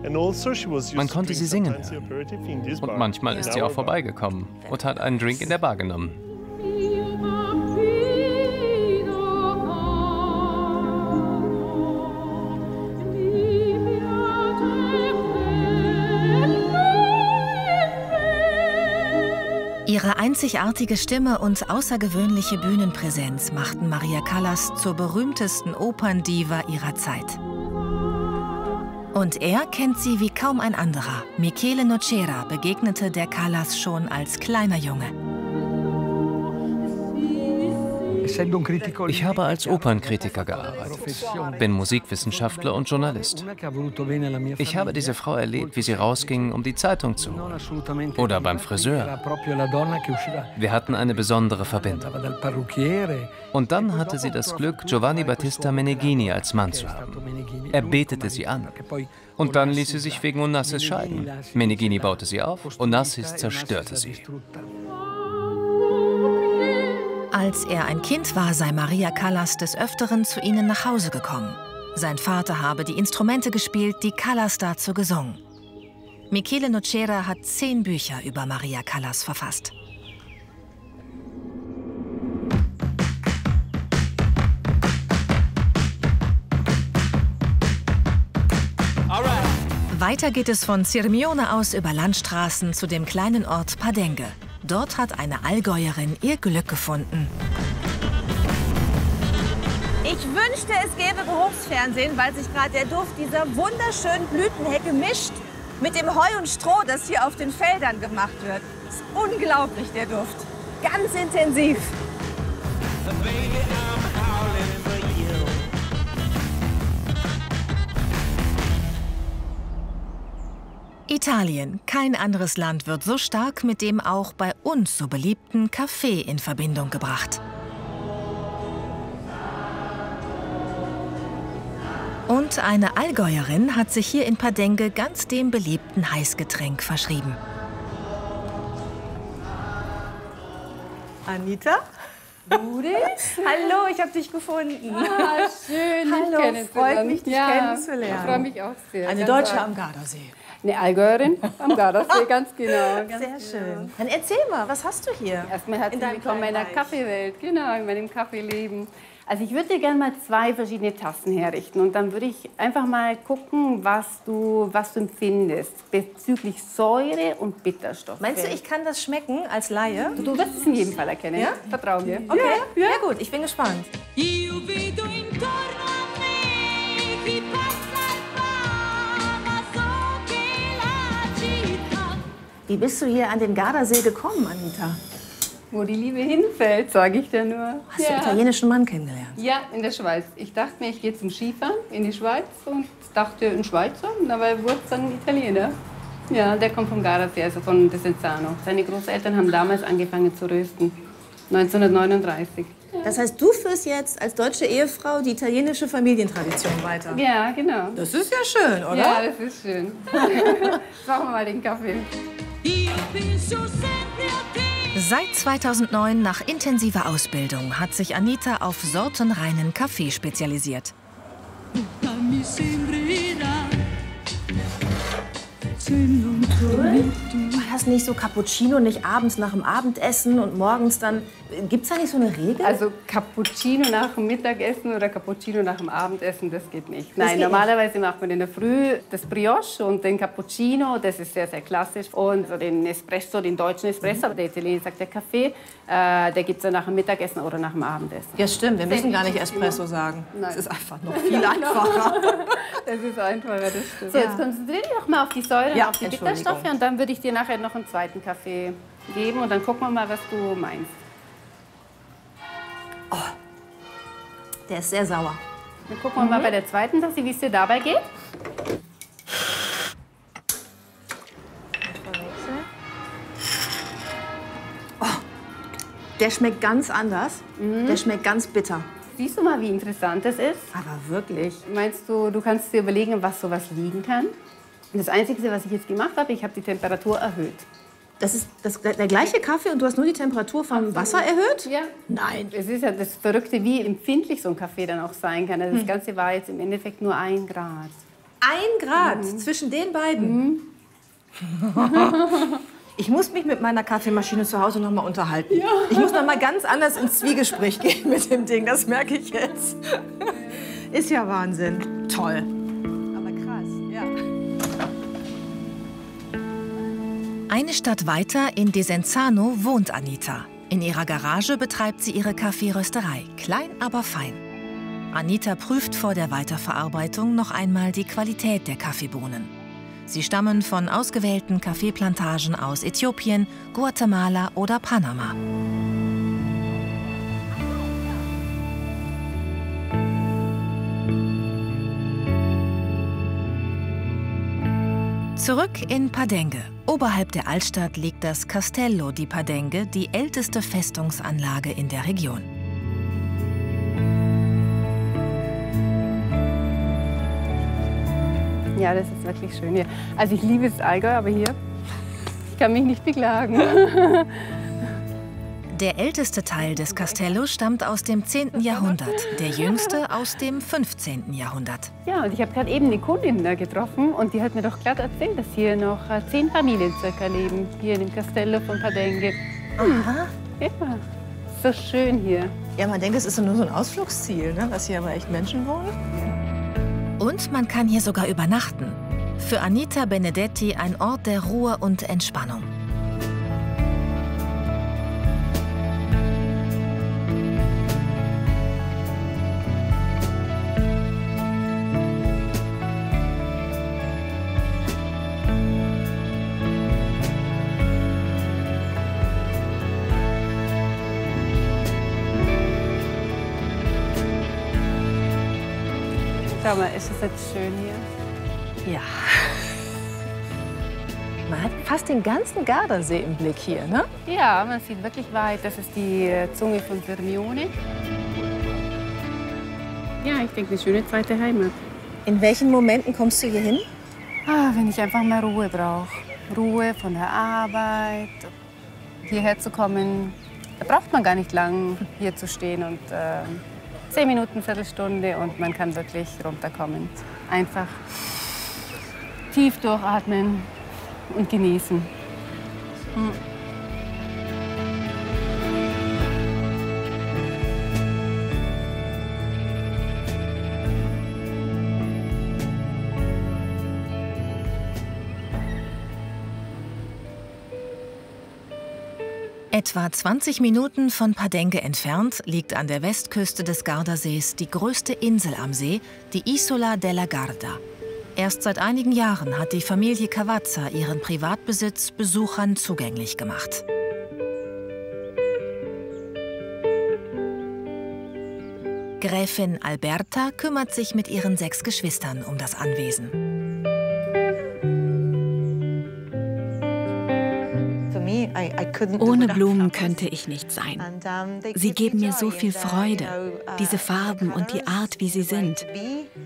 Speaker 12: Man konnte sie singen hören. Und manchmal ist sie auch vorbeigekommen und hat einen Drink in der Bar genommen.
Speaker 1: einzigartige Stimme und außergewöhnliche Bühnenpräsenz machten Maria Callas zur berühmtesten Operndiva ihrer Zeit. Und er kennt sie wie kaum ein anderer. Michele Nocera begegnete der Callas schon als kleiner Junge.
Speaker 12: Ich habe als Opernkritiker gearbeitet, bin Musikwissenschaftler und Journalist. Ich habe diese Frau erlebt, wie sie rausging, um die Zeitung zu holen. Oder beim Friseur. Wir hatten eine besondere Verbindung. Und dann hatte sie das Glück, Giovanni Battista Meneghini als Mann zu haben. Er betete sie an. Und dann ließ sie sich wegen Onassis scheiden. Meneghini baute sie auf, Onassis zerstörte sie.
Speaker 1: Als er ein Kind war, sei Maria Callas des Öfteren zu ihnen nach Hause gekommen. Sein Vater habe die Instrumente gespielt, die Callas dazu gesungen. Michele Nocera hat 10 Bücher über Maria Callas verfasst. Weiter geht es von Sirmione aus über Landstraßen zu dem kleinen Ort Pardengue. Dort hat eine Allgäuerin ihr Glück gefunden.
Speaker 2: Ich wünschte, es gäbe Geruchsfernsehen, weil sich gerade der Duft dieser wunderschönen Blütenhecke mischt mit dem Heu und Stroh, das hier auf den Feldern gemacht wird. Das ist unglaublich, der Duft. Ganz intensiv.
Speaker 1: Italien. Kein anderes Land wird so stark mit dem auch bei uns so beliebten Kaffee in Verbindung gebracht. Und eine Allgäuerin hat sich hier in Pardengue ganz dem beliebten Heißgetränk verschrieben.
Speaker 2: Anita?
Speaker 6: Judith?
Speaker 2: Hallo, ich habe dich gefunden.
Speaker 6: Ah, schön, dich
Speaker 2: Hallo, freut mich, dich kennenzulernen.
Speaker 6: Ich freue mich auch sehr.
Speaker 2: Eine Deutsche am Gardasee.
Speaker 6: Eine Allgäuerin am Gardasee, ganz genau.
Speaker 2: Sehr schön. Dann erzähl mal, was hast du hier?
Speaker 6: Erstmal herzlich willkommen in meiner Kaffeewelt, genau, in meinem Kaffeeleben. Also ich würde dir gerne mal 2 verschiedene Tassen herrichten und dann würde ich einfach mal gucken, was du empfindest bezüglich Säure und Bitterstoff.
Speaker 2: Meinst du, ich kann das schmecken als Laie?
Speaker 6: Du wirst es in jedem Fall erkennen.
Speaker 2: Ja?
Speaker 6: Vertrau mir.
Speaker 2: Okay, ja gut, ich bin gespannt. Wie bist du hier an den Gardasee gekommen, Anita?
Speaker 6: Wo die Liebe hinfällt, sage ich dir nur.
Speaker 2: Hast du einen italienischen Mann kennengelernt?
Speaker 6: Ja, in der Schweiz. Ich dachte mir, ich gehe zum Skifahren in die Schweiz und dachte, ein Schweizer, und dabei wurde es dann ein Italiener. Ja, der kommt vom Gardasee, also von Desenzano. Seine Großeltern haben damals angefangen zu rösten, 1939.
Speaker 2: Das heißt, du führst jetzt als deutsche Ehefrau die italienische Familientradition weiter?
Speaker 6: Ja, genau.
Speaker 2: Das ist ja schön, oder?
Speaker 6: Ja, das ist schön. Jetzt machen wir mal den Kaffee.
Speaker 1: Seit 2009, nach intensiver Ausbildung, hat sich Anita auf sortenreinen Kaffee spezialisiert.
Speaker 2: War das nicht so Cappuccino, nicht abends nach dem Abendessen und morgens dann? Gibt es da nicht so eine Regel?
Speaker 6: Also Cappuccino nach dem Mittagessen oder Cappuccino nach dem Abendessen, das geht nicht. Nein, normalerweise macht man in der Früh das Brioche und den Cappuccino, das ist sehr, sehr klassisch. Und den Espresso, den deutschen Espresso, der Italiener sagt der Kaffee, der gibt es dann nach dem Mittagessen oder nach dem Abendessen.
Speaker 2: Ja, stimmt, wir müssen gar nicht Espresso sagen. Nein. Das ist einfach noch viel einfacher.
Speaker 6: Das ist einfacher, das stimmt. So, jetzt konzentriere dich doch mal auf die Säure und auf die Bitterstoffe und dann würde ich dir nachher noch einen zweiten Kaffee geben und dann gucken wir mal, was du meinst.
Speaker 2: Oh, der ist sehr sauer.
Speaker 6: Dann gucken wir mal bei der zweiten Tasse, wie es dir dabei geht.
Speaker 2: Oh, der schmeckt ganz anders. Der schmeckt ganz bitter.
Speaker 6: Siehst du mal, wie interessant das ist?
Speaker 2: Aber wirklich.
Speaker 6: Meinst du, du kannst dir überlegen, was sowas liegen kann? Und das Einzige, was ich jetzt gemacht habe, ich habe die Temperatur erhöht.
Speaker 2: Das ist der gleiche Kaffee und du hast nur die Temperatur vom Wasser erhöht?
Speaker 6: Ja.
Speaker 2: Nein.
Speaker 6: Es ist ja das Verrückte, wie empfindlich so ein Kaffee dann auch sein kann. Also das Ganze war jetzt im Endeffekt nur 1 Grad.
Speaker 2: 1 Grad zwischen den beiden? Ich muss mich mit meiner Kaffeemaschine zu Hause noch mal unterhalten. Ja. Ich muss noch mal ganz anders ins Zwiegespräch gehen mit dem Ding. Das merke ich jetzt. Ist ja Wahnsinn. Toll. Aber krass, ja.
Speaker 1: Eine Stadt weiter, in Desenzano, wohnt Anita. In ihrer Garage betreibt sie ihre Kaffeerösterei. Klein, aber fein. Anita prüft vor der Weiterverarbeitung noch einmal die Qualität der Kaffeebohnen. Sie stammen von ausgewählten Kaffeeplantagen aus Äthiopien, Guatemala oder Panama. Zurück in Padengue. Oberhalb der Altstadt liegt das Castello di Padengue, die älteste Festungsanlage in der Region.
Speaker 6: Ja, das ist wirklich schön hier. Also ich liebe das Allgäu, aber hier, ich kann mich nicht beklagen.
Speaker 1: Der älteste Teil des Castello stammt aus dem 10. Jahrhundert, der jüngste aus dem 15. Jahrhundundert.
Speaker 6: Ja, und ich habe gerade eben eine Kundin da getroffen und die hat mir doch gerade erzählt, dass hier noch 10 Familien circa leben, hier in dem Castello von Padengue.
Speaker 2: Aha.
Speaker 6: Ja, so schön hier.
Speaker 2: Ja, man denkt, es ist nur so ein Ausflugsziel, ne? Dass hier aber echt Menschen wohnen.
Speaker 1: Und man kann hier sogar übernachten. Für Anita Benedetti ein Ort der Ruhe und Entspannung.
Speaker 6: Schau mal, ist es jetzt schön hier?
Speaker 2: Ja. Man hat fast den ganzen Gardasee im Blick hier, ne?
Speaker 6: Ja, man sieht wirklich weit. Das ist die Zunge von Sirmione. Ja, ich denke, eine schöne zweite Heimat.
Speaker 2: In welchen Momenten kommst du hier hin?
Speaker 6: Wenn ich einfach mal Ruhe brauche. Ruhe von der Arbeit. Hierher zu kommen, da braucht man gar nicht lang, hier zu stehen. Und 10 Minuten, Viertelstunde und man kann wirklich runterkommen. Einfach tief durchatmen und genießen.
Speaker 1: Etwa 20 Minuten von Padengue entfernt liegt an der Westküste des Gardasees die größte Insel am See, die Isola della Garda. Erst seit einigen Jahren hat die Familie Cavazza ihren Privatbesitz Besuchern zugänglich gemacht. Gräfin Alberta kümmert sich mit ihren 6 Geschwistern um das Anwesen.
Speaker 9: Ohne Blumen könnte ich nicht sein. Sie geben mir so viel Freude, diese Farben und die Art, wie sie sind.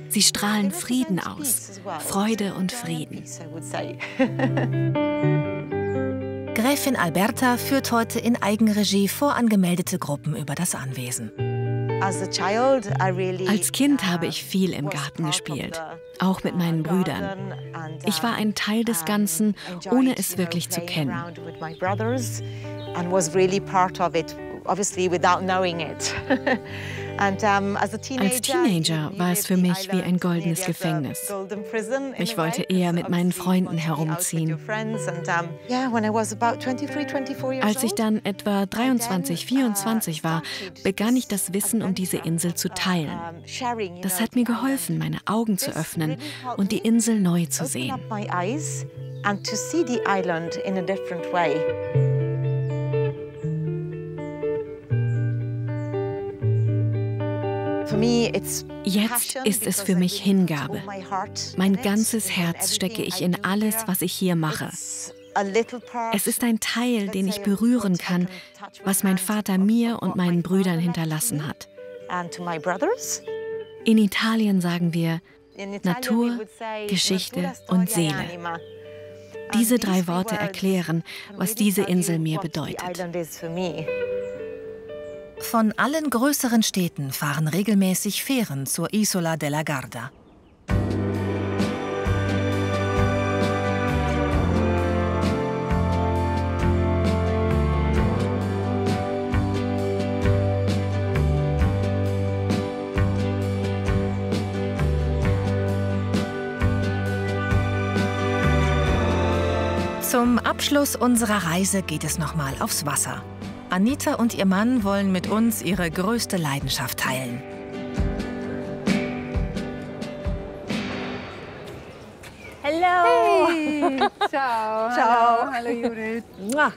Speaker 9: Sie strahlen Frieden aus, Freude und Frieden.
Speaker 1: Gräfin Alberta führt heute in Eigenregie vorangemeldete Gruppen über das Anwesen.
Speaker 9: Als Kind habe ich viel im Garten gespielt, auch mit meinen Brüdern. Ich war ein Teil des Ganzen, ohne es wirklich zu kennen. Als Teenager war es für mich wie ein goldenes Gefängnis. Ich wollte eher mit meinen Freunden herumziehen. Als ich dann etwa 23, 24 war, begann ich das Wissen um diese Insel zu teilen. Das hat mir geholfen, meine Augen zu öffnen und die Insel neu zu sehen. Jetzt ist es für mich Hingabe. Mein ganzes Herz stecke ich in alles, was ich hier mache. Es ist ein Teil, den ich berühren kann, was mein Vater mir und meinen Brüdern hinterlassen hat. In Italien sagen wir Natur, Geschichte und Seele. Diese 3 Worte erklären, was diese Insel mir bedeutet.
Speaker 1: Von allen größeren Städten fahren regelmäßig Fähren zur Isola della Garda. Zum Abschluss unserer Reise geht es nochmal aufs Wasser. Anita und ihr Mann wollen mit uns ihre größte Leidenschaft teilen.
Speaker 2: Hallo.
Speaker 6: Hey. Ciao.
Speaker 2: Ciao.
Speaker 6: Hallo Judith.
Speaker 2: Mua.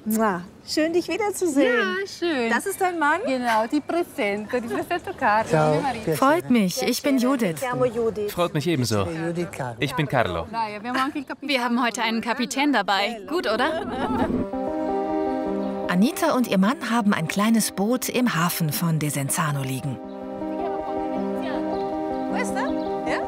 Speaker 2: Mua. Schön, dich wiederzusehen.
Speaker 6: Ja, schön.
Speaker 2: Das ist dein Mann?
Speaker 6: Genau, die Presento Carlo.
Speaker 1: Freut mich, ich bin Judith.
Speaker 12: Freut mich ebenso. Ich bin Carlo.
Speaker 9: Wir haben heute einen Kapitän dabei. Gut, oder?
Speaker 1: Anita und ihr Mann haben ein kleines Boot im Hafen von Desenzano liegen.
Speaker 2: Wo ist er? Ja?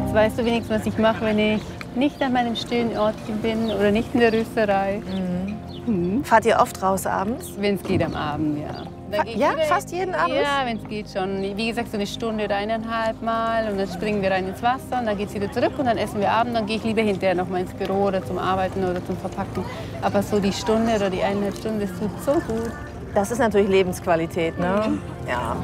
Speaker 6: Jetzt weißt du wenigstens, was ich mache, wenn ich nicht an meinem stillen Ortchen bin oder nicht in der Rüsterei.
Speaker 2: Fahrt ihr oft raus abends?
Speaker 6: Wenn es geht am Abend, ja.
Speaker 2: Ja, fast jeden Abend?
Speaker 6: Ja, wenn es geht schon. Wie gesagt, so eine Stunde oder 1,5 Mal. Und dann springen wir rein ins Wasser und dann geht es wieder zurück und dann essen wir Abend. Dann gehe ich lieber hinterher noch mal ins Büro oder zum Arbeiten oder zum Verpacken. Aber so die Stunde oder die 1,5 Stunden, das tut so gut.
Speaker 2: Das ist natürlich Lebensqualität, ne? Ja.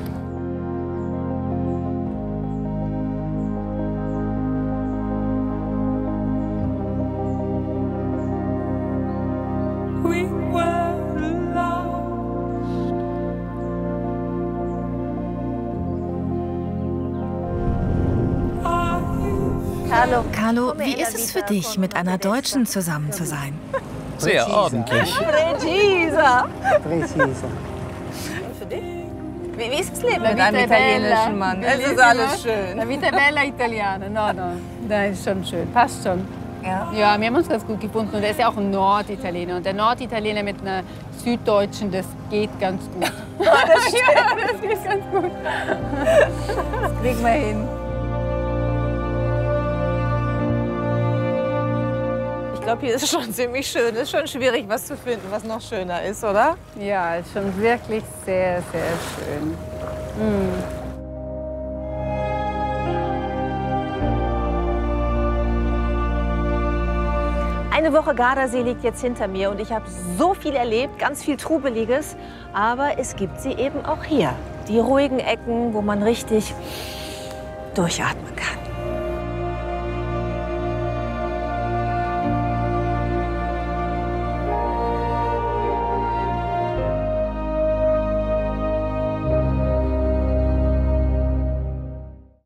Speaker 1: Carlo, wie ist es für dich, mit einer Deutschen zusammen zu sein?
Speaker 12: Sehr ordentlich.
Speaker 2: Precisa.
Speaker 18: Precisa.
Speaker 2: Für dich? Wie ist das Leben mit einem italienischen Mann? Es ist alles schön.
Speaker 6: La vita è bella italiana. No, das ist schon schön. Passt schon.
Speaker 2: Ja.
Speaker 6: Ja, wir haben uns ganz gut gefunden. Und er ist ja auch ein Norditaliener. Und der Norditaliener mit einer Süddeutschen, das geht ganz gut.
Speaker 2: Das stimmt.
Speaker 6: Ja, das geht ganz gut.
Speaker 2: Das kriegen wir hin. Ich glaube, hier ist es schon ziemlich schön. Es ist schon schwierig, was zu finden, was noch schöner ist, oder?
Speaker 6: Ja, ist schon wirklich sehr, sehr schön.
Speaker 2: Eine Woche Gardasee liegt jetzt hinter mir und ich habe so viel erlebt, ganz viel Trubeliges. Aber es gibt sie eben auch hier. Die ruhigen Ecken, wo man richtig durchatmen kann.